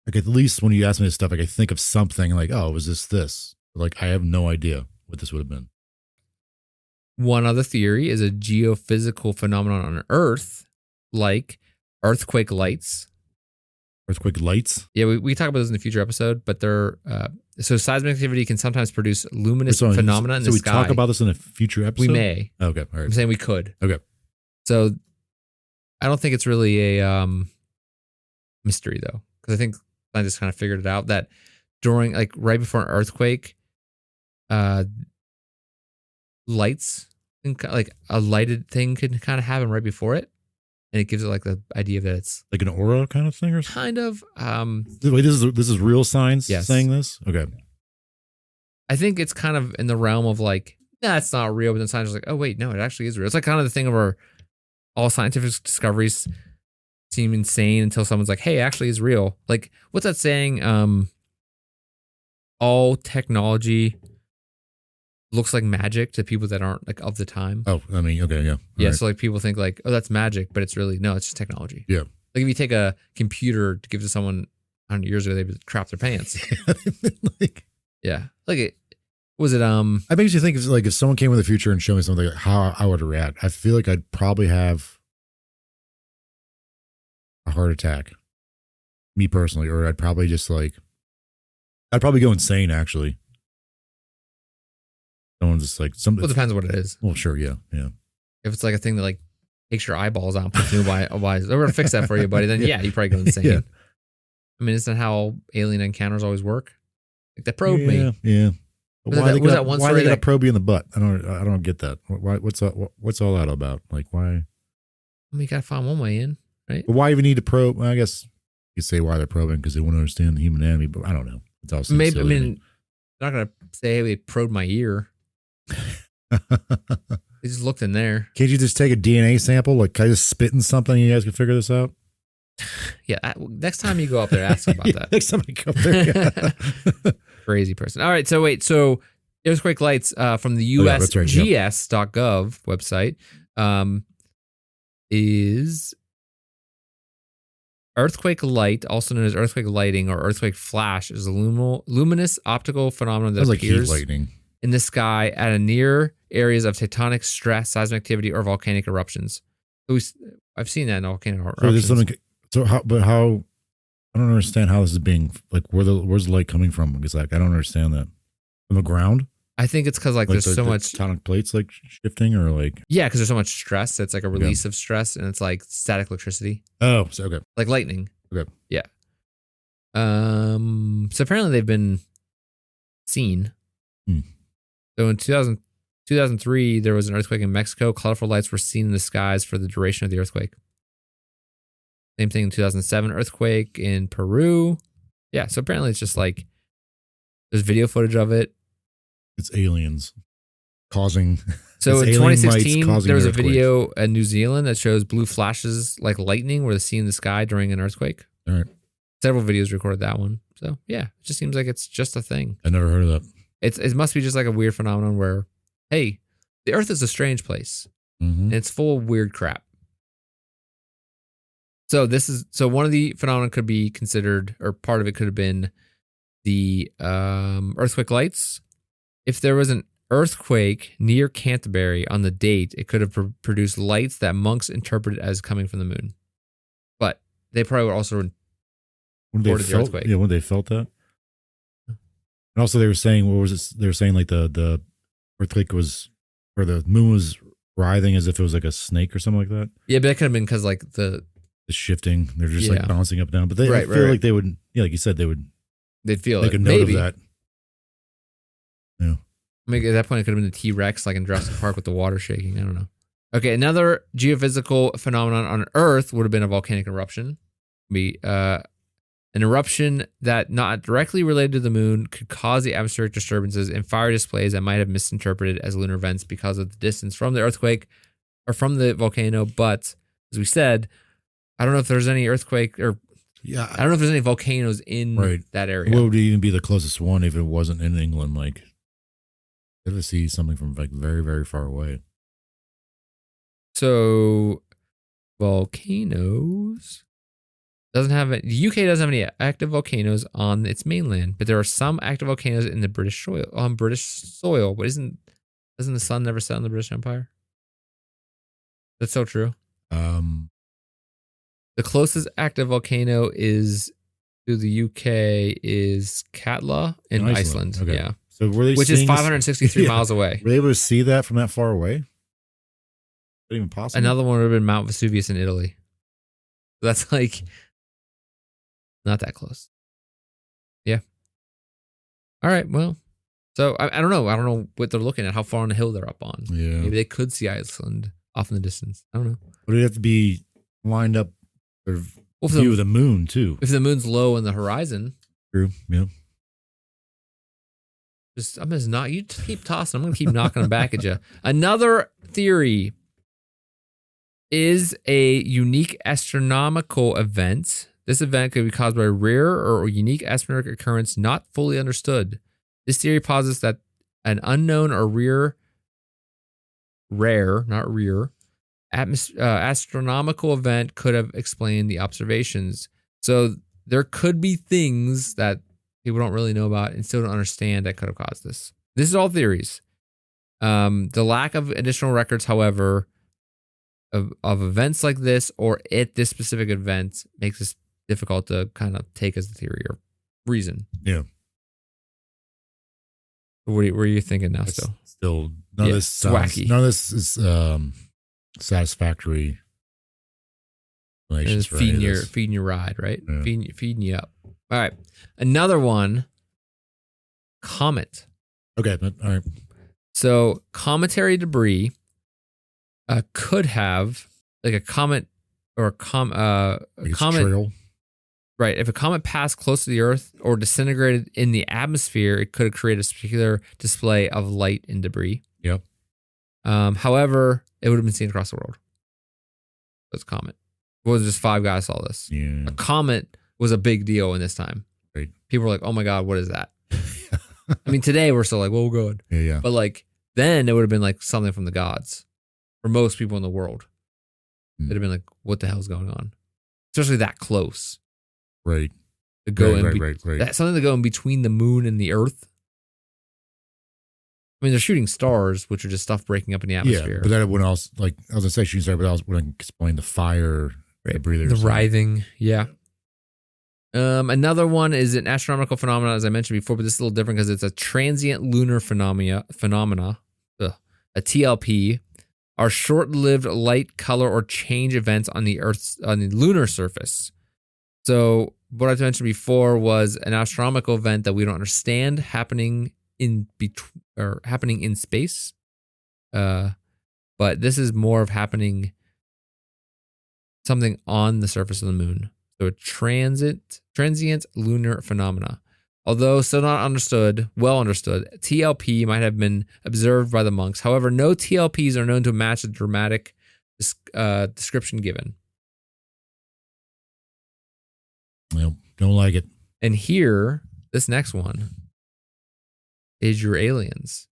[SPEAKER 2] like at least when you ask me this stuff, like I think of something like, oh, was this? Like I have no idea what this would have been.
[SPEAKER 1] One other theory is a geophysical phenomenon on Earth, like earthquake lights.
[SPEAKER 2] Earthquake lights?
[SPEAKER 1] Yeah, we talk about this in a future episode, but they're so seismic activity can sometimes produce luminous phenomena in the sky.
[SPEAKER 2] So we talk about this in a future episode?
[SPEAKER 1] We may.
[SPEAKER 2] Okay, all right.
[SPEAKER 1] I'm saying we could.
[SPEAKER 2] Okay.
[SPEAKER 1] So I don't think it's really a mystery though, because I think scientists kind of figured it out that during right before an earthquake, lights like a lighted thing can kind of happen right before it. And it gives it like the idea that it's
[SPEAKER 2] like an aura kind of thing, or
[SPEAKER 1] kind of.
[SPEAKER 2] Wait, this is real science saying this. Okay,
[SPEAKER 1] I think it's kind of in the realm of like, nah, it's not real. But then scientists are like, oh wait, no, it actually is real. It's like kind of the thing of all scientific discoveries seem insane until someone's like, hey, it actually is real. Like, what's that saying? All technology looks like magic to people that aren't like of the time.
[SPEAKER 2] Oh, I mean, okay, yeah.
[SPEAKER 1] Yeah, right. So like people think like, oh, that's magic, but it's really, no, it's just technology.
[SPEAKER 2] Yeah.
[SPEAKER 1] Like if you take a computer to give to someone 100 years ago, they would crap their pants. Yeah. Like it, was it,
[SPEAKER 2] I makes you think of like if someone came in the future and showed me something, how I would react. I feel like I'd probably have a heart attack. Me personally, or I'd probably just I'd probably go insane actually. Someone just
[SPEAKER 1] well, it depends on what it is.
[SPEAKER 2] Well, sure, yeah.
[SPEAKER 1] If it's like a thing that like takes your eyeballs out and puts new eyes. We're gonna fix that for you, buddy. Then yeah, you probably go insane.
[SPEAKER 2] Yeah.
[SPEAKER 1] I mean, isn't that how alien encounters always work? Like they probed me.
[SPEAKER 2] Yeah.
[SPEAKER 1] Why
[SPEAKER 2] they gotta probe you in the butt? I don't get that. Why? What's all that about? Like why?
[SPEAKER 1] I mean, you gotta find one way in, right?
[SPEAKER 2] But why even need to probe? Well, I guess you could say why they're probing because they want to understand the human anatomy, but I don't know. It's also
[SPEAKER 1] maybe. I mean, they're not gonna say, "Hey, we probed my ear." They just looked in there.
[SPEAKER 2] Can't you just take a DNA sample? Like, can I just spit in something and you guys can figure this out?
[SPEAKER 1] Yeah. Next time you go up there, ask about that.
[SPEAKER 2] Next time I go up there.
[SPEAKER 1] Crazy person. All right. So wait. So earthquake lights from the USGS.gov website is earthquake light, also known as earthquake lighting or earthquake flash, is a luminous optical phenomenon that appears
[SPEAKER 2] like heat lightning
[SPEAKER 1] in the sky at a near areas of tectonic stress, seismic activity, or volcanic eruptions. So I've seen that in volcanic eruptions.
[SPEAKER 2] How? I don't understand how this is being like. Where's the light coming from? Because like I don't understand that from the ground.
[SPEAKER 1] I think it's because like there's so much
[SPEAKER 2] tectonic plates like shifting or like
[SPEAKER 1] because there's so much stress. It's like a release of stress, and it's like static electricity.
[SPEAKER 2] Oh, so okay,
[SPEAKER 1] like lightning.
[SPEAKER 2] Okay,
[SPEAKER 1] yeah. So apparently they've been seen. So in 2003, there was an earthquake in Mexico. Colorful lights were seen in the skies for the duration of the earthquake. Same thing in 2007, earthquake in Peru. Yeah, so apparently it's just like there's video footage of it.
[SPEAKER 2] It's aliens causing.
[SPEAKER 1] So in 2016, there was a video in New Zealand that shows blue flashes like lightning were seen in the sky during an earthquake.
[SPEAKER 2] All right.
[SPEAKER 1] Several videos recorded that one. So yeah, it just seems like it's just a thing.
[SPEAKER 2] I never heard of that.
[SPEAKER 1] It must be just like a weird phenomenon where, hey, the Earth is a strange place. And it's full of weird crap. So one of the phenomena could be considered, or part of it could have been the earthquake lights. If there was an earthquake near Canterbury on the date, it could have produced lights that monks interpreted as coming from the moon. But they probably would also reported the earthquake.
[SPEAKER 2] Yeah, when they felt that. And also they were saying, what was it? They were saying like the earthquake was, or the moon was writhing as if it was like a snake or something like that.
[SPEAKER 1] Yeah, but that could have been because like the
[SPEAKER 2] shifting. They're just like bouncing up and down. But I feel like they would, like you said, they'd
[SPEAKER 1] feel
[SPEAKER 2] make a note of that. Yeah.
[SPEAKER 1] Maybe at that point it could have been the T-Rex like in Jurassic Park with the water shaking. I don't know. Okay, another geophysical phenomenon on Earth would have been a volcanic eruption. An eruption that not directly related to the moon could cause the atmospheric disturbances and fire displays that might have misinterpreted as lunar events because of the distance from the earthquake or from the volcano. But as we said, I don't know if there's any earthquake or I don't know if there's any volcanoes in that area.
[SPEAKER 2] What would even be the closest one if it wasn't in England? Like, you ever see something from like very, very far away?
[SPEAKER 1] So, volcanoes doesn't have it. The UK doesn't have any active volcanoes on its mainland, but there are some active volcanoes in the British soil. But doesn't the sun never set on the British Empire? That's so true. The closest active volcano is to the UK is Katla in Iceland. Okay. Yeah.
[SPEAKER 2] So were they
[SPEAKER 1] which is 563 miles away.
[SPEAKER 2] Were they able to see that from that far away? Is that even possible?
[SPEAKER 1] Another one would have been Mount Vesuvius in Italy. That's like not that close. Yeah. All right. Well, so I don't know. I don't know what they're looking at, how far on the hill they're up on.
[SPEAKER 2] Yeah.
[SPEAKER 1] Maybe they could see Iceland off in the distance. I don't know.
[SPEAKER 2] Would it have to be lined up or view of the moon too?
[SPEAKER 1] If the moon's low in the horizon.
[SPEAKER 2] True. Yeah.
[SPEAKER 1] You keep tossing. I'm going to keep knocking them back at you. Another theory is a unique astronomical event. This event could be caused by a rare or unique astronomical occurrence not fully understood. This theory posits that an unknown or rare, not rear, astronomical event could have explained the observations. So there could be things that people don't really know about and still don't understand that could have caused this. This is all theories. The lack of additional records, however, of events like this or at this specific event makes this difficult to kind of take as a theory or reason.
[SPEAKER 2] Yeah.
[SPEAKER 1] What are you thinking now? Still
[SPEAKER 2] none of this sounds, wacky. None of this satisfactory
[SPEAKER 1] It's feeding your ride, right?
[SPEAKER 2] Yeah.
[SPEAKER 1] Feeding you up. All right. Another one, comet.
[SPEAKER 2] Okay. All right.
[SPEAKER 1] So cometary debris could have like a comet or a comet.
[SPEAKER 2] Trail.
[SPEAKER 1] Right. If a comet passed close to the Earth or disintegrated in the atmosphere, it could have created a particular display of light and debris.
[SPEAKER 2] Yep.
[SPEAKER 1] However, it would have been seen across the world. It's a comet. Well, just 5 guys saw this.
[SPEAKER 2] Yeah.
[SPEAKER 1] A comet was a big deal in this time.
[SPEAKER 2] Right.
[SPEAKER 1] People were like, "Oh my God, what is that?" I mean, today we're still like, "Well, good."
[SPEAKER 2] Yeah.
[SPEAKER 1] But like then, it would have been like something from the gods for most people in the world. It'd have been like, "What the hell's going on?" Especially that close.
[SPEAKER 2] Right.
[SPEAKER 1] To go
[SPEAKER 2] right.
[SPEAKER 1] That's something to go in between the moon and the Earth. I mean, they're shooting stars, which are just stuff breaking up in the atmosphere.
[SPEAKER 2] Yeah, but that wouldn't also, like, I was going to say shooting star, but I wouldn't explain the fire, debris.
[SPEAKER 1] The writhing, yeah. Another one is an astronomical phenomenon, as I mentioned before, but this is a little different because it's a transient lunar phenomena, a TLP, are short-lived light, color, or change events on the lunar surface. So what I mentioned before was an astronomical event that we don't understand happening in space. But this is more of happening something on the surface of the moon. So a transient lunar phenomena. Although still not well understood, TLP might have been observed by the monks. However, no TLPs are known to match the dramatic description given.
[SPEAKER 2] Nope, don't like it.
[SPEAKER 1] And here, this next one is your aliens.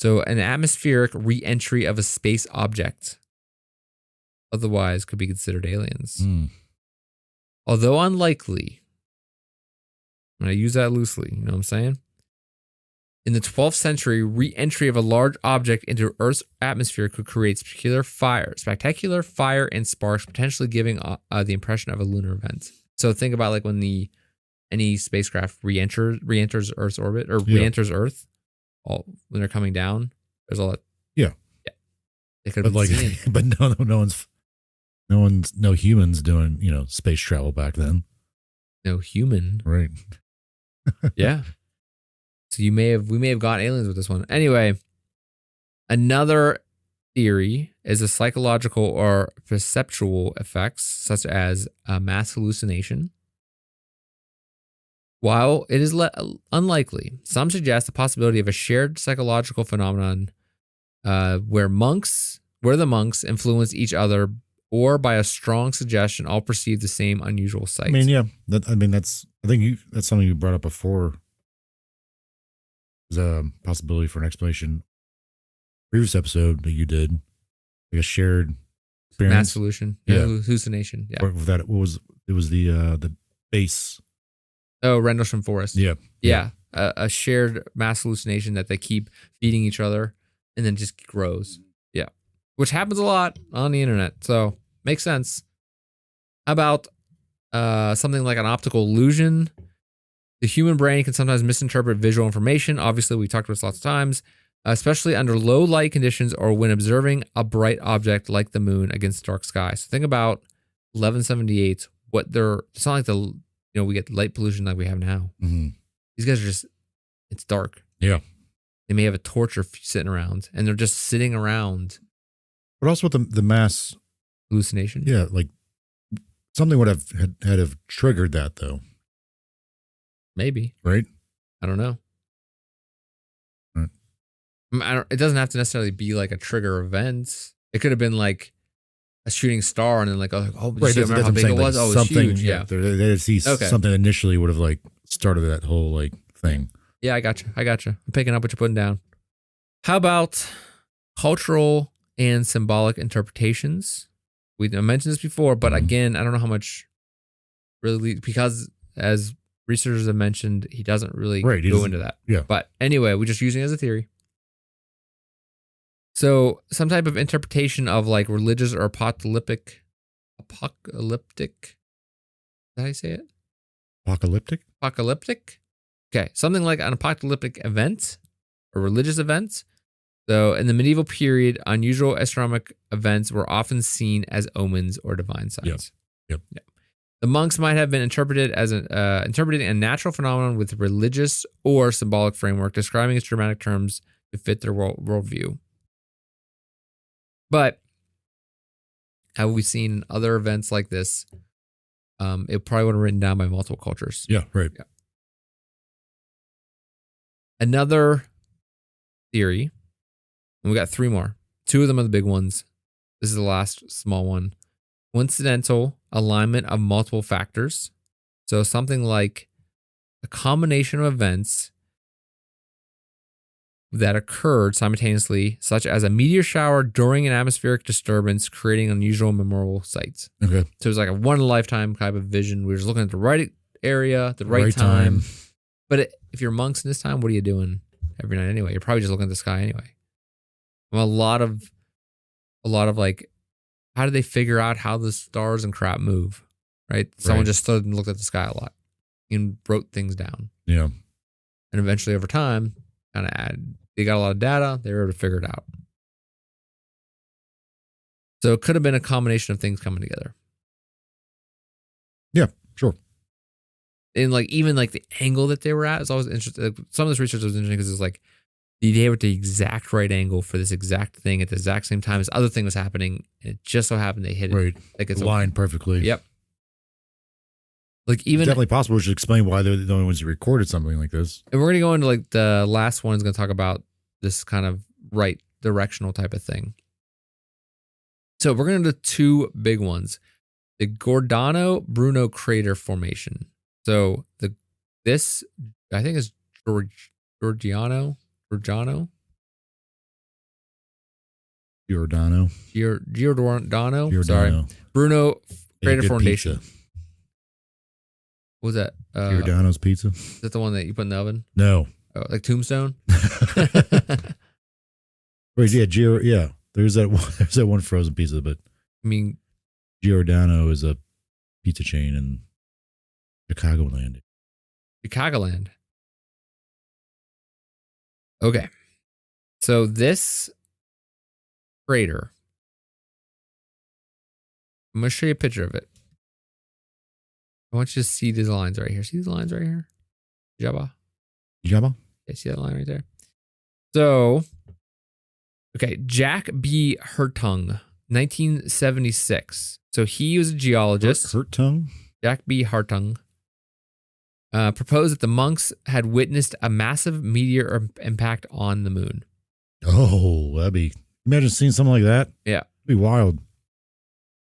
[SPEAKER 1] So an atmospheric re-entry of a space object. Otherwise could be considered aliens. Although unlikely, and I use that loosely, you know what I'm saying? In the 12th century, re-entry of a large object into Earth's atmosphere could create spectacular fire and sparks, potentially giving the impression of a lunar event. So think about like when any spacecraft re-enters Earth's orbit or re-enters Earth, when they're coming down, there's all that.
[SPEAKER 2] Yeah.
[SPEAKER 1] They could have been seen.
[SPEAKER 2] But no humans doing, space travel back then.
[SPEAKER 1] No human.
[SPEAKER 2] Right.
[SPEAKER 1] Yeah. So we may have got aliens with this one. Anyway, another theory is the psychological or perceptual effects, such as mass hallucination. While it is unlikely, some suggest the possibility of a shared psychological phenomenon where the monks influence each other, or by a strong suggestion, all perceive the same unusual sight.
[SPEAKER 2] I mean, yeah. That's something you brought up before. There's a possibility for an explanation. Previous episode that you did, like a shared experience.
[SPEAKER 1] Mass solution. Yeah. Hallucination. Yeah.
[SPEAKER 2] It was the base.
[SPEAKER 1] Oh, Rendlesham Forest.
[SPEAKER 2] Yeah.
[SPEAKER 1] Yeah. A shared mass hallucination that they keep feeding each other and then just grows. Yeah. Which happens a lot on the internet. So makes sense. How about something like an optical illusion? The human brain can sometimes misinterpret visual information. Obviously, we talked about this lots of times, especially under low light conditions or when observing a bright object like the moon against dark sky. So think about 1178. It's not like we get light pollution like we have now.
[SPEAKER 2] Mm-hmm.
[SPEAKER 1] These guys are it's dark.
[SPEAKER 2] Yeah.
[SPEAKER 1] They may have a torch sitting around, and they're just sitting around.
[SPEAKER 2] But also with the mass
[SPEAKER 1] hallucination.
[SPEAKER 2] Yeah, like something would have triggered that though.
[SPEAKER 1] Maybe.
[SPEAKER 2] Right?
[SPEAKER 1] I don't know.
[SPEAKER 2] Right.
[SPEAKER 1] It doesn't have to necessarily be like a trigger event. It could have been like a shooting star and then like, right, remember how big it was? Oh, it was huge. Yeah.
[SPEAKER 2] They see something initially would have like started that whole like thing.
[SPEAKER 1] Yeah, I got you. I'm picking up what you're putting down. How about cultural and symbolic interpretations? We mentioned this before, but again, I don't know how much really, because as researchers have mentioned, he doesn't really go into that.
[SPEAKER 2] Yeah.
[SPEAKER 1] But anyway, we're just using it as a theory. So some type of interpretation of like religious or apocalyptic. Is that how you say it? Apocalyptic? Okay. Something like an apocalyptic event or religious event So in the medieval period, unusual astronomical events were often seen as omens or divine signs.
[SPEAKER 2] Yep.
[SPEAKER 1] The monks might have been interpreting a natural phenomenon with religious or symbolic framework, describing its dramatic terms to fit their worldview. But have we seen other events like this? It probably would have written down by multiple cultures.
[SPEAKER 2] Yeah, right.
[SPEAKER 1] Yeah. Another theory, and we got 3 more. 2 of them are the big ones. This is the last small one. Coincidental alignment of multiple factors. So something like a combination of events that occurred simultaneously, such as a meteor shower during an atmospheric disturbance, creating unusual memorable sights.
[SPEAKER 2] Okay.
[SPEAKER 1] So it's like a one-in-a-lifetime type of vision. We were just looking at the right area, the right time. But if you're monks in this time, what are you doing every night anyway? You're probably just looking at the sky anyway. Well, a lot of like, how do they figure out how the stars and crap move? Right? Someone just stood and looked at the sky a lot and wrote things down.
[SPEAKER 2] Yeah.
[SPEAKER 1] And eventually over time, they got a lot of data. They were able to figure it out. So it could have been a combination of things coming together.
[SPEAKER 2] Yeah, sure.
[SPEAKER 1] And like even like the angle that they were at is always interesting. Like, some of this research was interesting because it's like they were at the exact right angle for this exact thing at the exact same time. This other thing was happening, and it just so happened they hit it.
[SPEAKER 2] Right.
[SPEAKER 1] Like it's
[SPEAKER 2] aligned perfectly.
[SPEAKER 1] Yep. Like even
[SPEAKER 2] it's definitely possible. We should explain why they're the only ones who recorded something like this.
[SPEAKER 1] And we're gonna go into like the last one is gonna talk about this kind of right directional type of thing. So we're gonna do 2 big ones: the Giordano Bruno crater formation. So this I think is Giordano.
[SPEAKER 2] Giordano.
[SPEAKER 1] Sorry, Bruno crater formation.
[SPEAKER 2] Pizza.
[SPEAKER 1] What was that?
[SPEAKER 2] Giordano's pizza.
[SPEAKER 1] Is that the one that you put in the oven?
[SPEAKER 2] No.
[SPEAKER 1] Oh, like Tombstone?
[SPEAKER 2] Wait, yeah. There's that one frozen pizza, but
[SPEAKER 1] I mean,
[SPEAKER 2] Giordano is a pizza chain in Chicagoland.
[SPEAKER 1] Chicagoland. Okay. So this crater, I'm going to show you a picture of it. I want you to see these lines right here. See these lines right here? Jabba. Yeah, see that line right there? So, okay, Jack B. Hartung, 1976. So he was a geologist.
[SPEAKER 2] Hartung?
[SPEAKER 1] Jack B. Hartung. Proposed that the monks had witnessed a massive meteor impact on the moon.
[SPEAKER 2] Oh, imagine seeing something like that.
[SPEAKER 1] Yeah.
[SPEAKER 2] It'd be wild.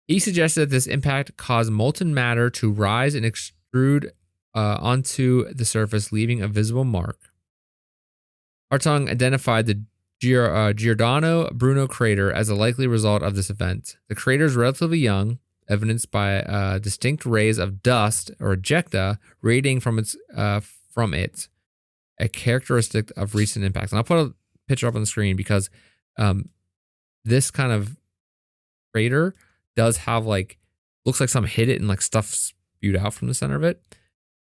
[SPEAKER 1] He suggested that this impact caused molten matter to rise and extrude onto the surface, leaving a visible mark. Hartung identified the Giordano Bruno crater as a likely result of this event. The crater is relatively young, evidenced by distinct rays of dust or ejecta radiating from it, a characteristic of recent impacts. And I'll put a picture up on the screen because this kind of crater does have looks like something hit it and like stuff spewed out from the center of it.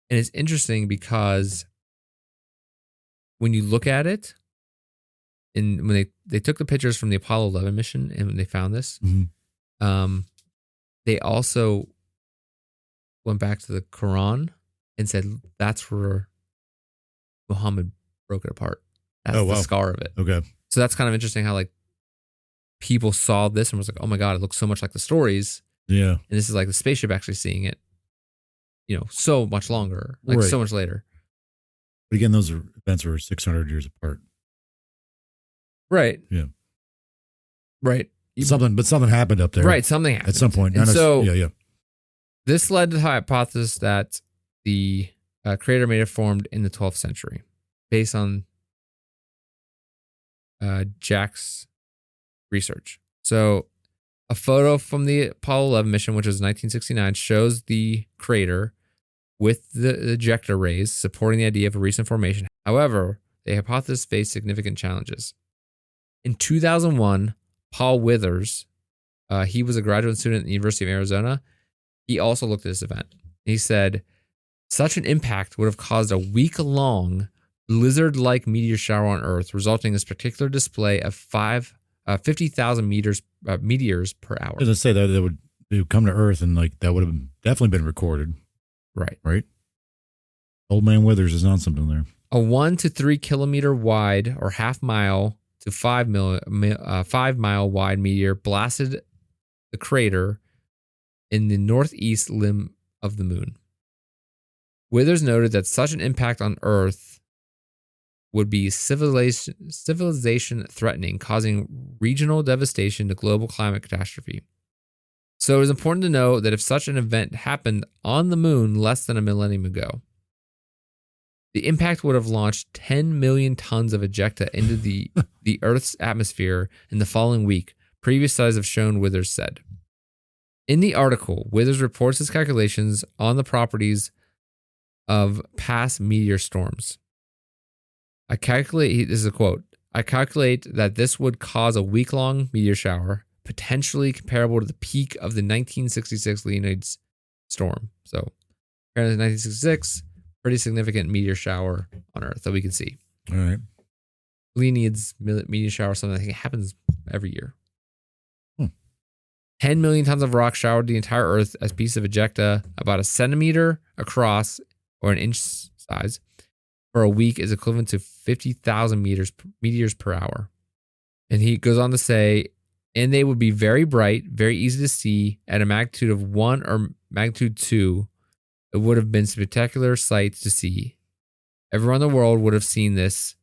[SPEAKER 1] And it's interesting because when you look at it, and when they took the pictures from the Apollo 11 mission and when they found this, they also went back to the Quran and said that's where Muhammad broke it apart. That's the scar of it.
[SPEAKER 2] Okay.
[SPEAKER 1] So that's kind of interesting how people saw this and was like, oh my God, it looks so much like the stories.
[SPEAKER 2] Yeah.
[SPEAKER 1] And this is like the spaceship actually seeing it, so much longer, so much later.
[SPEAKER 2] But again, those events were 600 years apart.
[SPEAKER 1] Right.
[SPEAKER 2] Yeah.
[SPEAKER 1] Right.
[SPEAKER 2] Something happened up there.
[SPEAKER 1] Right. Something happened.
[SPEAKER 2] At some point.
[SPEAKER 1] And so
[SPEAKER 2] yeah.
[SPEAKER 1] This led to the hypothesis that the crater may have formed in the 12th century based on Jack's research. So a photo from the Apollo 11 mission, which was 1969, shows the crater with the ejecta rays supporting the idea of a recent formation. However, the hypothesis faced significant challenges. In 2001, Paul Withers, he was a graduate student at the University of Arizona. He also looked at this event. He said, such an impact would have caused a week-long lizard-like meteor shower on Earth, resulting in a spectacular display of 50,000 meteors per hour.
[SPEAKER 2] I was gonna say that they would come to Earth and like that would have definitely been recorded. Right. Old Man Withers is on something there.
[SPEAKER 1] A 1 to 3 kilometer wide or half mile to 5 mile wide meteor blasted the crater in the northeast limb of the moon. Withers noted that such an impact on Earth would be civilization threatening, causing regional devastation to global climate catastrophe. So it is important to know that if such an event happened on the moon less than a millennium ago, the impact would have launched 10 million tons of ejecta into the Earth's atmosphere in the following week, previous studies have shown, Withers said. In the article, Withers reports his calculations on the properties of past meteor storms. This is a quote, I calculate that this would cause a week-long meteor shower, potentially comparable to the peak of the 1966 Leonids storm. So, apparently 1966, pretty significant meteor shower on Earth that we can see.
[SPEAKER 2] All right.
[SPEAKER 1] Leonids meteor shower, something I think it happens every year. 10 million tons of rock showered the entire Earth as pieces of ejecta about a centimeter across or an inch size for a week is equivalent to 50,000 meteors per hour. And he goes on to say, and they would be very bright, very easy to see at a magnitude of 1 or magnitude 2. It would have been spectacular sights to see. Everyone in the world would have seen this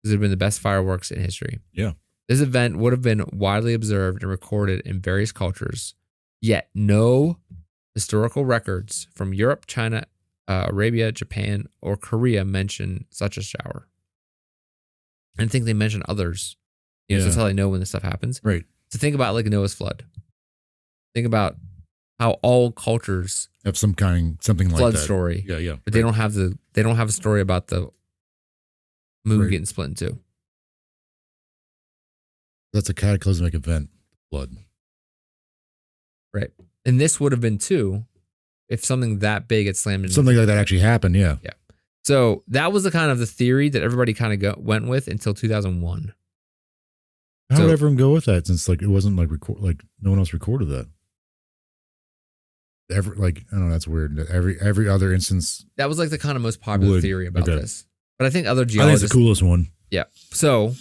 [SPEAKER 1] because it would have been the best fireworks in history.
[SPEAKER 2] Yeah.
[SPEAKER 1] This event would have been widely observed and recorded in various cultures, yet no historical records from Europe, China, Arabia, Japan, or Korea mention such a shower. And I think they mention others. So that's how they know when this stuff happens.
[SPEAKER 2] Right.
[SPEAKER 1] So think about like Noah's flood. Think about how all cultures
[SPEAKER 2] have something like
[SPEAKER 1] flood
[SPEAKER 2] that.
[SPEAKER 1] story.
[SPEAKER 2] Yeah.
[SPEAKER 1] But they don't have a story about the moon getting split in two.
[SPEAKER 2] That's a cataclysmic event, flood.
[SPEAKER 1] Right. And this would have been too if something that big had slammed into
[SPEAKER 2] something like that actually happened, yeah.
[SPEAKER 1] Yeah. So that was the kind of the theory that everybody kind of went with until 2001.
[SPEAKER 2] How would everyone go with that since like it wasn't like no one else recorded that? I don't know, that's weird. Every other instance.
[SPEAKER 1] That was like the kind of most popular theory about this. But I think other geologists.
[SPEAKER 2] I think it's the coolest one.
[SPEAKER 1] Yeah. So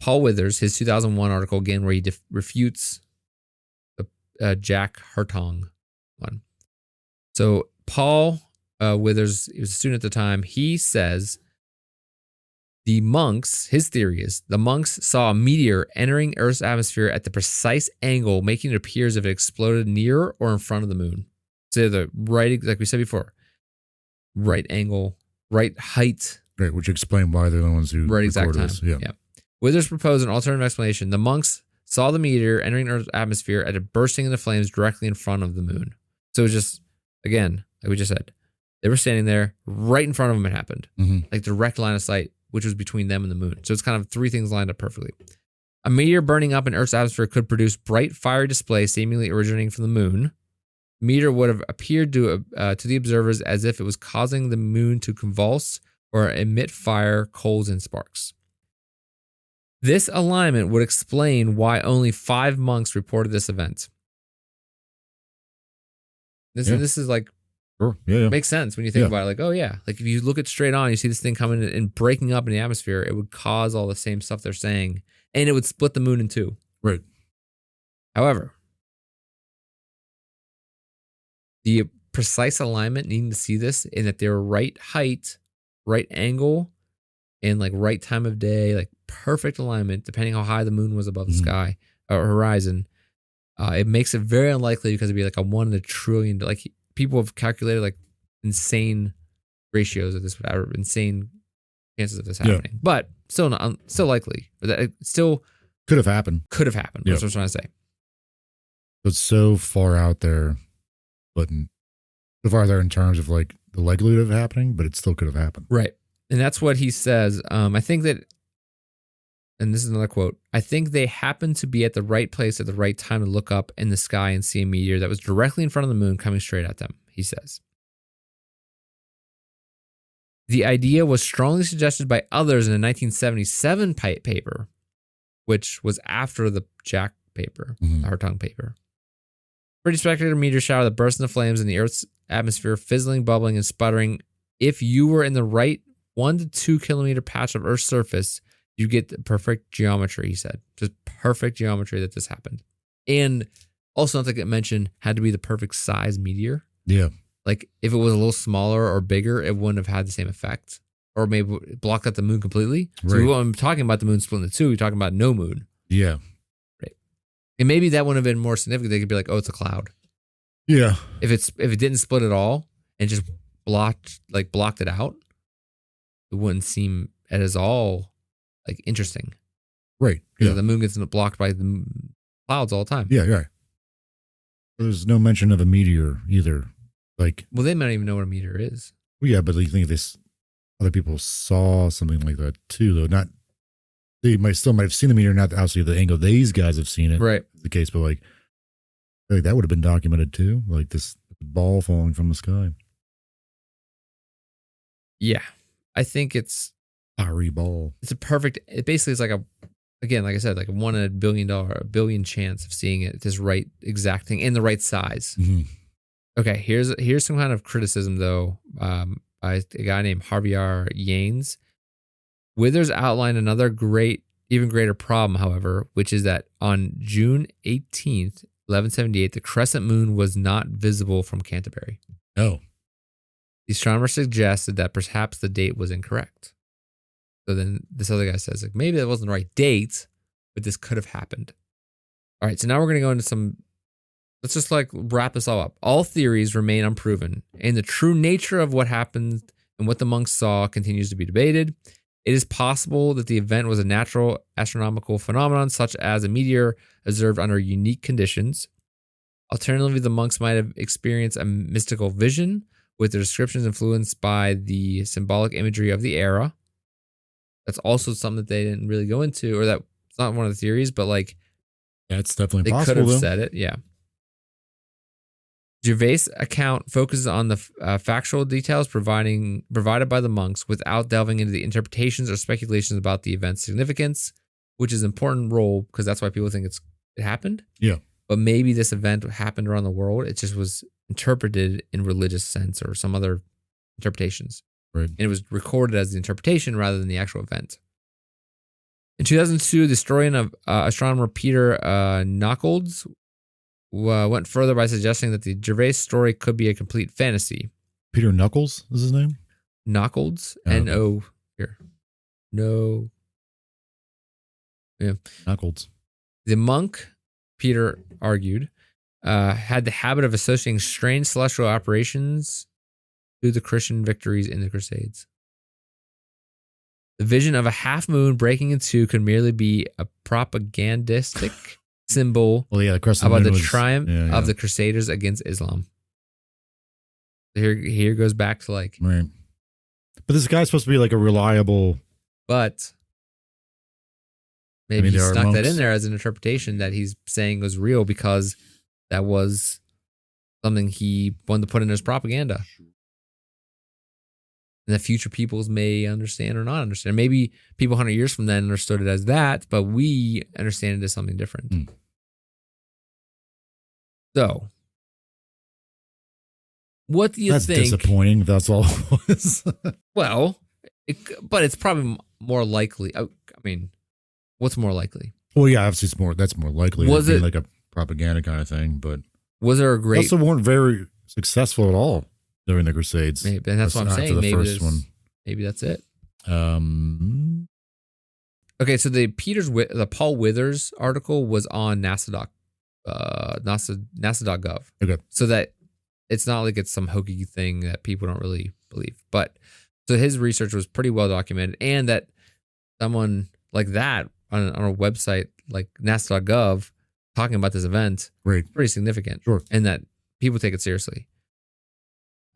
[SPEAKER 1] Paul Withers, his 2001 article again, where he refutes the Jack Hartong one. So Paul Withers, he was a student at the time. He says the monks, his theory is the monks saw a meteor entering Earth's atmosphere at the precise angle, making it appear as if it exploded near or in front of the moon. So the right, like we said before, right angle, right height.
[SPEAKER 2] Right, which explain why they're the ones who
[SPEAKER 1] right exact time.
[SPEAKER 2] This. Yeah.
[SPEAKER 1] Withers proposed an alternative explanation. The monks saw the meteor entering Earth's atmosphere at it bursting into flames directly in front of the moon. So it was just, again, like we just said, they were standing there right in front of them. It happened, like direct line of sight, which was between them and the moon. So it's kind of three things lined up perfectly. A meteor burning up in Earth's atmosphere could produce bright fiery display seemingly originating from the moon. The meteor would have appeared to the observers as if it was causing the moon to convulse or emit fire, coals, and sparks. This alignment would explain why only 5 monks reported this event. This is like,
[SPEAKER 2] sure. Yeah.
[SPEAKER 1] Makes sense when you think about it. Like, oh yeah, like if you look at straight on, you see this thing coming and breaking up in the atmosphere, it would cause all the same stuff they're saying, and it would split the moon in two.
[SPEAKER 2] Right.
[SPEAKER 1] However, the precise alignment, needing to see this, in that they were right height, right angle, and like right time of day, like perfect alignment, depending how high the moon was above the sky or horizon. It makes it very unlikely because it'd be like a 1 in a trillion. Like people have calculated like insane ratios of this, insane chances of this happening, but still likely. But that it still
[SPEAKER 2] could have happened.
[SPEAKER 1] That's what I'm trying to say.
[SPEAKER 2] It's so far out there, but so far there in terms of like the likelihood of it happening, but it still could have happened.
[SPEAKER 1] Right. And that's what he says. I think that, and this is another quote, I think they happened to be at the right place at the right time to look up in the sky and see a meteor that was directly in front of the moon coming straight at them, he says. The idea was strongly suggested by others in a 1977 paper, which was after the Jack paper, Hartung paper. Pretty spectacular meteor shower that burst into flames in the Earth's atmosphere, fizzling, bubbling, and sputtering. If you were in the right 1 to 2 kilometer patch of Earth's surface, you get the perfect geometry, he said. Just perfect geometry that this happened. And also, not to get mentioned, had to be the perfect size meteor.
[SPEAKER 2] Yeah.
[SPEAKER 1] Like, if it was a little smaller or bigger, it wouldn't have had the same effect. Or maybe it blocked out the moon completely. So
[SPEAKER 2] Right.
[SPEAKER 1] I'm talking about the moon split into two. We're talking about no moon.
[SPEAKER 2] Yeah.
[SPEAKER 1] Right. And maybe that wouldn't have been more significant. They could be like, oh, it's a cloud.
[SPEAKER 2] Yeah.
[SPEAKER 1] If it didn't split at all and just blocked it out, it wouldn't seem as all like interesting.
[SPEAKER 2] Right.
[SPEAKER 1] Because
[SPEAKER 2] Yeah.
[SPEAKER 1] the moon gets blocked by the clouds all the time.
[SPEAKER 2] Yeah. Right. There's no mention of a meteor either. Like,
[SPEAKER 1] Well, they might not even know what a meteor is.
[SPEAKER 2] well, yeah, but you think this other people saw something like that too, though. Not they might have seen the meteor, not obviously the angle these guys have seen it.
[SPEAKER 1] Right.
[SPEAKER 2] The case, but like that would have been documented too. Like this ball falling from the sky.
[SPEAKER 1] Yeah. I think it's
[SPEAKER 2] Fiery ball.
[SPEAKER 1] a perfect, it basically is like again, like I said, like a 1 in a billion chance of seeing it, this right exact thing in the right size.
[SPEAKER 2] Mm-hmm.
[SPEAKER 1] Okay, here's some kind of criticism though, by a guy named Javier Yanes. Withers outlined another even greater problem, however, which is that on June 18th, 1178, the crescent moon was not visible from Canterbury.
[SPEAKER 2] Oh.
[SPEAKER 1] The astronomer suggested that perhaps the date was incorrect. So then this other guy says, like, maybe that wasn't the right date, but this could have happened. All right, so now we're going to go into some, let's just like wrap this all up. All theories remain unproven, and the true nature of what happened and what the monks saw continues to be debated. It is possible that the event was a natural astronomical phenomenon, such as a meteor observed under unique conditions. Alternatively, the monks might have experienced a mystical vision, with their descriptions influenced by the symbolic imagery of the era. That's also something that they didn't really go into, or that's not one of the theories, but like
[SPEAKER 2] That's definitely
[SPEAKER 1] they
[SPEAKER 2] possible.
[SPEAKER 1] could have
[SPEAKER 2] Though.
[SPEAKER 1] said it. Yeah. Gervase account focuses on the factual details provided by the monks without delving into the interpretations or speculations about the event's significance, which is an important role because that's why people think it happened.
[SPEAKER 2] Yeah.
[SPEAKER 1] But maybe this event happened around the world. It just was interpreted in religious sense or some other interpretations.
[SPEAKER 2] Right.
[SPEAKER 1] And it was recorded as the interpretation rather than the actual event. In 2002, the historian of astronomer Peter Knockolds went further by suggesting that the Gervase story could be a complete fantasy.
[SPEAKER 2] Peter Knuckles is his name?
[SPEAKER 1] Knockolds,
[SPEAKER 2] Oh.
[SPEAKER 1] N-O, here. No. Yeah.
[SPEAKER 2] Knuckles.
[SPEAKER 1] The monk, Peter argued, had the habit of associating strange celestial apparitions to the Christian victories in the Crusades. The vision of a half moon breaking in two could merely be a propagandistic symbol
[SPEAKER 2] Well, yeah, the crescent
[SPEAKER 1] about
[SPEAKER 2] moon
[SPEAKER 1] the
[SPEAKER 2] was-
[SPEAKER 1] triumph
[SPEAKER 2] yeah, yeah.
[SPEAKER 1] of the Crusaders against Islam. Here goes back to like,
[SPEAKER 2] Right. But this guy's supposed to be like a reliable.
[SPEAKER 1] but maybe
[SPEAKER 2] I mean,
[SPEAKER 1] he
[SPEAKER 2] there are
[SPEAKER 1] snuck that
[SPEAKER 2] monks-
[SPEAKER 1] in there as an interpretation that he's saying was real because that was something he wanted to put in his propaganda. And that future peoples may understand or not understand. Maybe people 100 years from then understood it as that, but we understand it as something different.
[SPEAKER 2] Mm.
[SPEAKER 1] So, what do you
[SPEAKER 2] That's
[SPEAKER 1] think?
[SPEAKER 2] disappointing. That's all it was.
[SPEAKER 1] Well, but it's probably more likely. I mean, what's more likely?
[SPEAKER 2] Well, yeah, obviously that's more likely.
[SPEAKER 1] Was
[SPEAKER 2] to be
[SPEAKER 1] it-
[SPEAKER 2] like a propaganda kind of thing? But
[SPEAKER 1] Was there a
[SPEAKER 2] they
[SPEAKER 1] great?
[SPEAKER 2] also weren't very successful at all during the Crusades.
[SPEAKER 1] Maybe, and that's what I'm
[SPEAKER 2] after
[SPEAKER 1] saying.
[SPEAKER 2] the
[SPEAKER 1] Maybe
[SPEAKER 2] first one.
[SPEAKER 1] maybe that's it.
[SPEAKER 2] Okay,
[SPEAKER 1] so the Paul Withers article was on NASA.gov.
[SPEAKER 2] Okay.
[SPEAKER 1] So that it's not like it's some hokey thing that people don't really believe. But so his research was pretty well documented, and that someone like that on a website like NASA.gov talking about this event,
[SPEAKER 2] Great.
[SPEAKER 1] pretty significant.
[SPEAKER 2] Sure.
[SPEAKER 1] And that people take it seriously.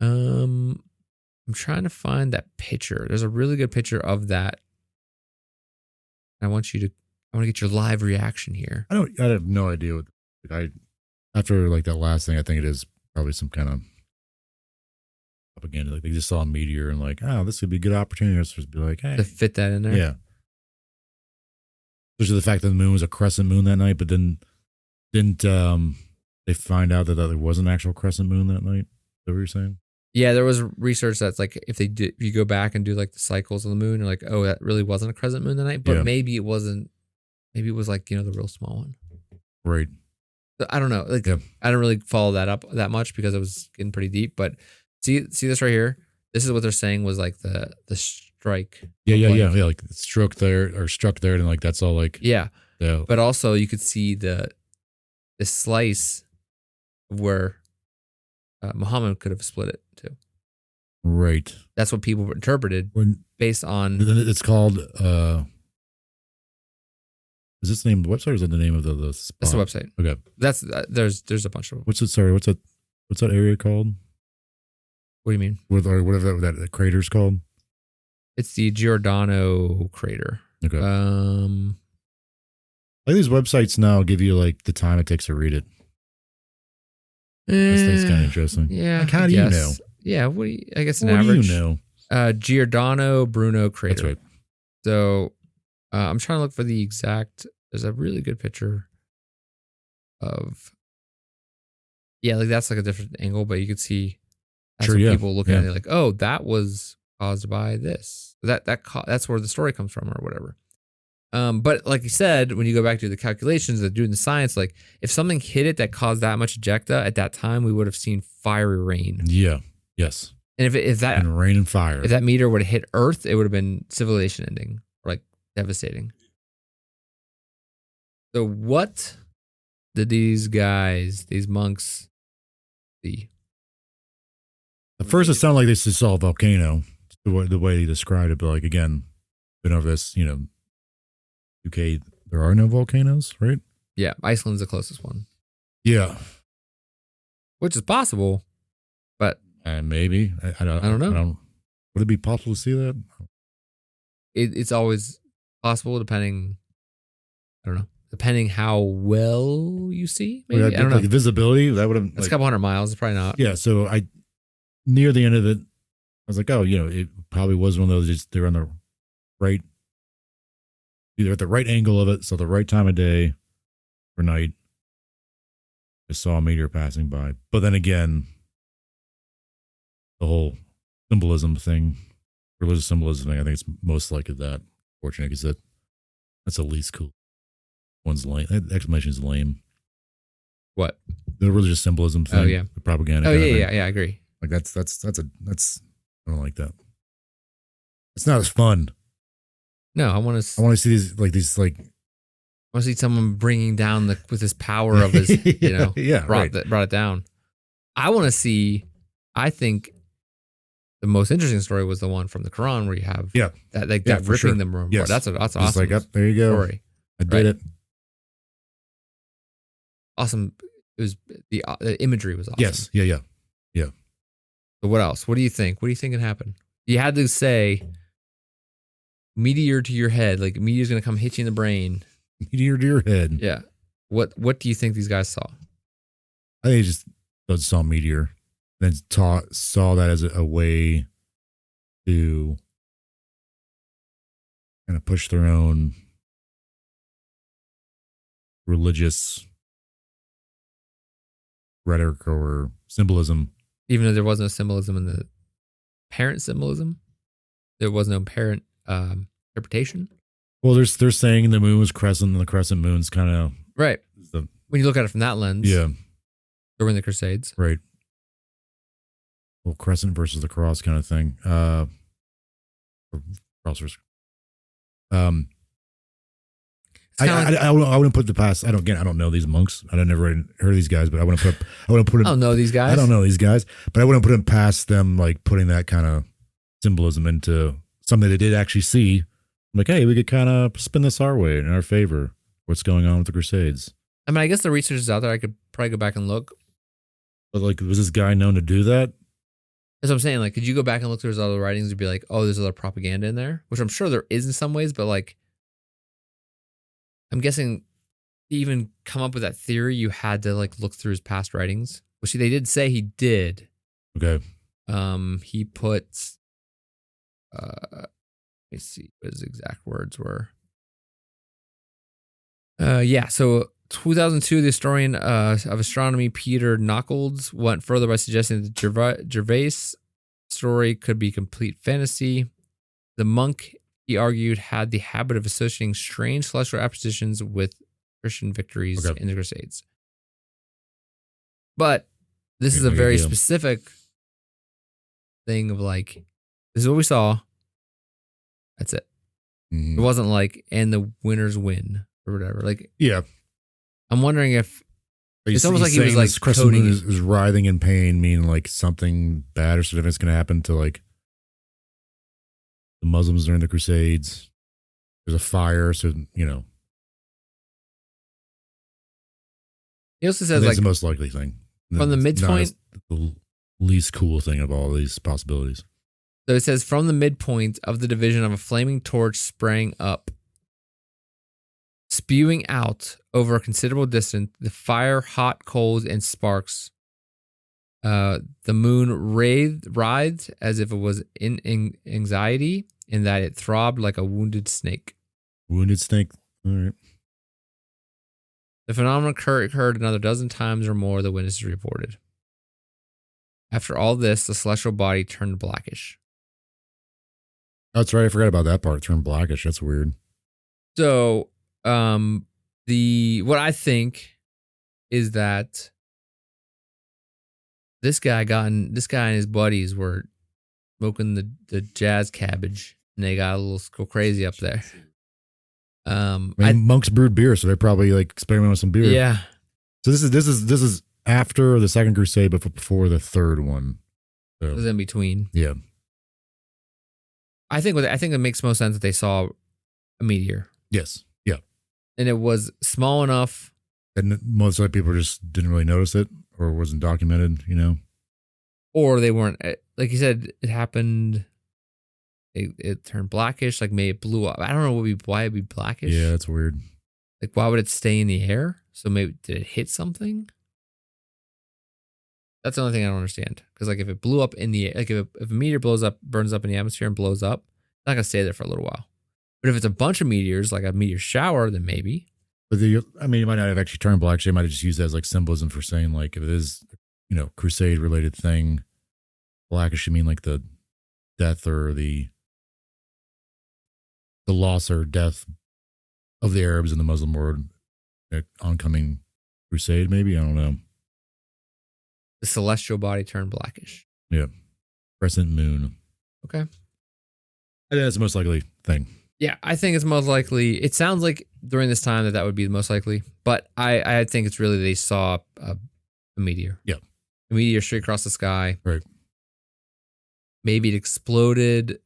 [SPEAKER 1] I'm trying to find that picture. There's a really good picture of that. I want to get your live reaction here.
[SPEAKER 2] I have no idea what after like that last thing, I think it is probably some kind of propaganda. Like they just saw a meteor and like, oh, this would be a good opportunity to be like, hey,
[SPEAKER 1] to fit that in there.
[SPEAKER 2] yeah. Especially the fact that the moon was a crescent moon that night, but then didn't they find out that there was an actual crescent moon that night? Is that what you're saying?
[SPEAKER 1] Yeah, there was research that's like if you go back and do like the cycles of the moon, you're like, oh, that really wasn't a crescent moon that night, but maybe it wasn't. Maybe it was like the real small one.
[SPEAKER 2] Right.
[SPEAKER 1] So I don't know. Like I don't really follow that up that much because it was getting pretty deep. But see this right here. This is what they're saying was like the strike.
[SPEAKER 2] Yeah. Like struck there, and like that's all like
[SPEAKER 1] yeah. But also you could see the slice of where Muhammad could have split it too.
[SPEAKER 2] Right.
[SPEAKER 1] That's what people interpreted based on.
[SPEAKER 2] It's called. Is this the name of the website or is that the name of the spot?
[SPEAKER 1] That's the website.
[SPEAKER 2] Okay.
[SPEAKER 1] That's there's a bunch of them.
[SPEAKER 2] What's that area called?
[SPEAKER 1] What do you mean?
[SPEAKER 2] Whatever that crater's called.
[SPEAKER 1] It's the Giordano crater.
[SPEAKER 2] Okay. Like these websites now give you like the time it takes to read it. That's kind of interesting.
[SPEAKER 1] Yeah.
[SPEAKER 2] Like, how do you know?
[SPEAKER 1] Yeah. I guess an average.
[SPEAKER 2] What do you know?
[SPEAKER 1] Giordano Bruno crater.
[SPEAKER 2] That's right.
[SPEAKER 1] So I'm trying to look for the exact. There's a really good picture of. Yeah, like that's like a different angle, but you could see. That's what people look at it like, oh, that was caused by this. That's where the story comes from, or whatever. But like you said, when you go back to the calculations of doing the science, like if something hit it that caused that much ejecta at that time, we would have seen fiery rain.
[SPEAKER 2] Yeah. Yes.
[SPEAKER 1] And if that
[SPEAKER 2] and rain and fire,
[SPEAKER 1] if that meteor would have hit Earth, it would have been civilization ending, or like devastating. So what did these monks, see?
[SPEAKER 2] At first, it sounded like they just saw a volcano. The way he described it, but like again, been over this, UK, there are no volcanoes, right?
[SPEAKER 1] Yeah, Iceland's the closest one.
[SPEAKER 2] Yeah,
[SPEAKER 1] which is possible, but
[SPEAKER 2] maybe I don't know. Would it be possible to see that?
[SPEAKER 1] It's always possible, depending. I don't know. Depending how well you see, maybe. I don't know.
[SPEAKER 2] Like visibility, that would have.
[SPEAKER 1] It's a couple hundred miles. It's probably not.
[SPEAKER 2] Yeah. So near the end of it, I was like, oh, it probably was one of those. They're on the right, either at the right angle of it, so the right time of day or night. Just saw a meteor passing by, but then again, the whole symbolism thing, religious symbolism thing, I think it's most likely that. Fortunately, because that's the least cool. One's lame. That explanation is lame.
[SPEAKER 1] What?
[SPEAKER 2] The religious symbolism thing.
[SPEAKER 1] Oh yeah.
[SPEAKER 2] The propaganda.
[SPEAKER 1] Oh yeah, I agree.
[SPEAKER 2] Like that's I don't like that. It's not as fun.
[SPEAKER 1] No, I want to
[SPEAKER 2] see these I
[SPEAKER 1] want to see someone bringing down with his power of his, brought it down. I want to see. I think the most interesting story was the one from the Quran where you have that ripping
[SPEAKER 2] sure.
[SPEAKER 1] them room.
[SPEAKER 2] Yes.
[SPEAKER 1] That's awesome.
[SPEAKER 2] Just like, there you go.
[SPEAKER 1] Story.
[SPEAKER 2] I did it.
[SPEAKER 1] Awesome. It was the imagery was awesome.
[SPEAKER 2] Yes. Yeah.
[SPEAKER 1] So what else? What do you think? What do you think can happen? You had to say meteor to your head, like meteor's gonna come hit you in the brain.
[SPEAKER 2] Meteor to your head.
[SPEAKER 1] Yeah. What do you think these guys saw?
[SPEAKER 2] I think they just saw a meteor, then saw that as a way to kind of push their own religious rhetoric or symbolism.
[SPEAKER 1] Even though there was no symbolism in the parent symbolism, there was no parent interpretation.
[SPEAKER 2] Well, they're saying the moon was crescent, and the crescent moon's kind of
[SPEAKER 1] right. When you look at it from that lens, during the Crusades,
[SPEAKER 2] right? Well, crescent versus the cross kind of thing. Cross versus. I wouldn't put the past. I don't know these monks. I never heard of these guys, but I wouldn't put.
[SPEAKER 1] I don't know these guys.
[SPEAKER 2] I don't know these guys, but I wouldn't put them past them, like putting that kind of symbolism into something they did actually see. I'm like, hey, we could kind of spin this our way in our favor. What's going on with the Crusades?
[SPEAKER 1] I mean, I guess the research is out there. I could probably go back and look.
[SPEAKER 2] But like, was this guy known to do that?
[SPEAKER 1] That's what I'm saying. Like, could you go back and look through his other writings and be like, oh, there's other propaganda in there, which I'm sure there is in some ways, but like, I'm guessing to even come up with that theory, you had to like look through his past writings, which they did say he did.
[SPEAKER 2] Okay.
[SPEAKER 1] He puts, let me see what his exact words were. So 2002, the historian of astronomy Peter Knockolds went further by suggesting that the Gervase story could be complete fantasy. The monk, he argued, had the habit of associating strange celestial apparitions with Christian victories in the Crusades. But this is a very specific thing of like, this is what we saw. That's it. It wasn't like, and the winners win or whatever. Like, I'm wondering if it's almost like he was like
[SPEAKER 2] crescent moon is writhing in pain, meaning like something bad or significant is going to happen to like the Muslims during the Crusades. There's a fire, so you know.
[SPEAKER 1] He also says like
[SPEAKER 2] the most likely thing
[SPEAKER 1] from the midpoint,
[SPEAKER 2] the least cool thing of all these possibilities.
[SPEAKER 1] So it says from the midpoint of the division of a flaming torch sprang up, spewing out over a considerable distance, the fire, hot coals, and sparks. The moon writhed as if it was in anxiety, in that it throbbed like a wounded snake.
[SPEAKER 2] Wounded snake? All right.
[SPEAKER 1] The phenomenon occurred another dozen times or more, the witnesses reported. After all this, the celestial body turned blackish.
[SPEAKER 2] That's right. I forgot about that part. It turned blackish. That's weird.
[SPEAKER 1] So, what I think is that this guy and his buddies were smoking the jazz cabbage, and they got a little go crazy up there.
[SPEAKER 2] Monks brewed beer, so they probably like experimented with some beer.
[SPEAKER 1] Yeah.
[SPEAKER 2] So this is after the Second Crusade, but before the third one. So,
[SPEAKER 1] it was in between.
[SPEAKER 2] Yeah.
[SPEAKER 1] I think it makes most sense that they saw a meteor.
[SPEAKER 2] Yes. Yeah.
[SPEAKER 1] And it was small enough.
[SPEAKER 2] And most of the people just didn't really notice it or wasn't documented, you know?
[SPEAKER 1] Or they weren't, like you said, it happened, it turned blackish, like maybe it blew up. I don't know why it'd be blackish.
[SPEAKER 2] Yeah, that's weird.
[SPEAKER 1] Like, why would it stay in the air? So maybe, did it hit something? That's the only thing I don't understand. Because like if it blew up in the air, like if a meteor burns up in the atmosphere and blows up, it's not going to stay there for a little while. But if it's a bunch of meteors, like a meteor shower, then maybe.
[SPEAKER 2] But it might not have actually turned black. They might have just used that as like symbolism for saying like if it is, you know, crusade related thing, blackish should mean like the death or the loss or death of the Arabs in the Muslim world, oncoming crusade. Maybe, I don't know.
[SPEAKER 1] The celestial body turned blackish.
[SPEAKER 2] Yeah, crescent moon.
[SPEAKER 1] Okay,
[SPEAKER 2] I think that's the most likely thing.
[SPEAKER 1] Yeah, I think it's most likely. It sounds like during this time that would be the most likely, but I think it's really they saw a meteor.
[SPEAKER 2] Yeah.
[SPEAKER 1] A meteor straight across the sky.
[SPEAKER 2] Right.
[SPEAKER 1] Maybe it exploded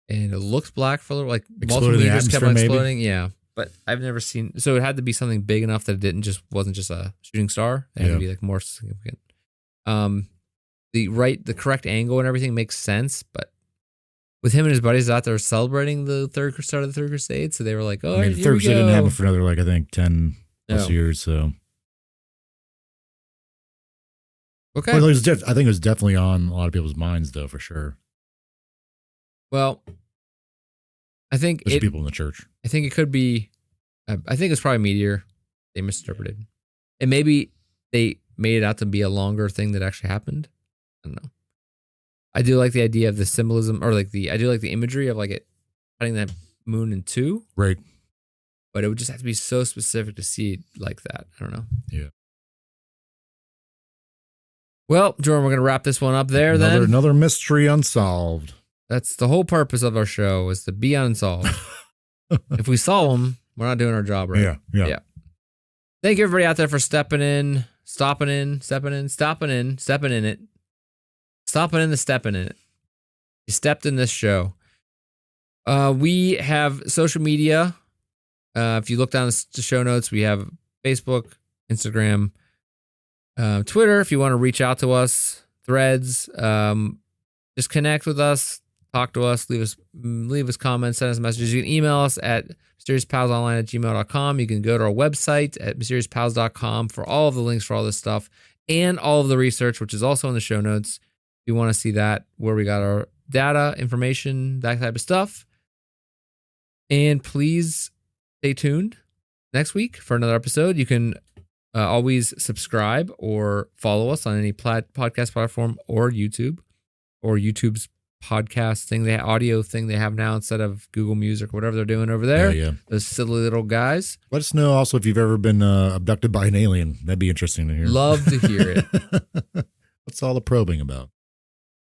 [SPEAKER 1] and it looked black for a little, like
[SPEAKER 2] Exploded
[SPEAKER 1] multiple
[SPEAKER 2] in the
[SPEAKER 1] meteors kept
[SPEAKER 2] atmosphere,
[SPEAKER 1] on
[SPEAKER 2] maybe?
[SPEAKER 1] exploding. Yeah, but I've never seen, so it had to be something big enough that it wasn't just a shooting star. It had to be like more significant. The correct angle and everything makes sense, but with him and his buddies out there celebrating the start of the Third Crusade, so they were like, "Oh,
[SPEAKER 2] the Third Crusade didn't happen for another, like I think 10 plus years." So,
[SPEAKER 1] okay.
[SPEAKER 2] Well, I think it was definitely on a lot of people's minds, though, for sure.
[SPEAKER 1] Well, I think
[SPEAKER 2] there's people in the church.
[SPEAKER 1] I think it could be. I think it's probably a meteor. They misinterpreted, and maybe they made it out to be a longer thing that actually happened. I don't know. I do like the idea of the symbolism, or I do like the imagery of like it cutting that moon in two.
[SPEAKER 2] Right.
[SPEAKER 1] But it would just have to be so specific to see it like that. I don't know.
[SPEAKER 2] Yeah.
[SPEAKER 1] Well, Jordan, we're going to wrap this one up there then.
[SPEAKER 2] Another mystery unsolved.
[SPEAKER 1] That's the whole purpose of our show, is to be unsolved. If we solve them, we're not doing our job right.
[SPEAKER 2] Yeah.
[SPEAKER 1] Thank you everybody out there for stepping in it. Stopping in the stepping in it. You stepped in this show. We have social media. If you look down the show notes, we have Facebook, Instagram, Twitter. If you want to reach out to us, Threads, just connect with us, talk to us, leave us comments, send us messages. You can email us at mysteriouspausonline@gmail.com. You can go to our website at mysteriouspaus.com for all of the links for all this stuff and all of the research, which is also in the show notes. If you want to see that, where we got our data, information, that type of stuff. And please stay tuned next week for another episode. You can always subscribe or follow us on any podcast platform or YouTube's podcast thing, the audio thing they have now instead of Google Music or whatever they're doing over there.
[SPEAKER 2] Yeah.
[SPEAKER 1] Those silly little guys.
[SPEAKER 2] Let us know also if you've ever been abducted by an alien. That'd be interesting to hear.
[SPEAKER 1] Love to hear it.
[SPEAKER 2] What's all the probing about?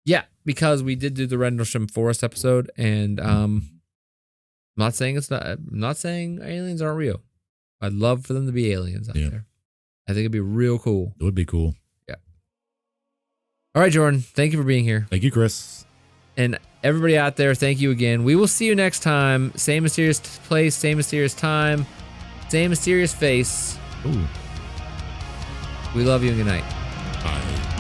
[SPEAKER 1] Yeah, because we did do the Rendlesham Forest episode, and I'm not saying aliens aren't real. I'd love for them to be aliens out there. I think it'd be real cool.
[SPEAKER 2] It would be cool.
[SPEAKER 1] Yeah. All right, Jordan. Thank you for being here.
[SPEAKER 2] Thank you, Chris.
[SPEAKER 1] And everybody out there, thank you again. We will see you next time. Same mysterious place, same mysterious time, same mysterious face.
[SPEAKER 2] Ooh.
[SPEAKER 1] We love you and good night.
[SPEAKER 2] Bye.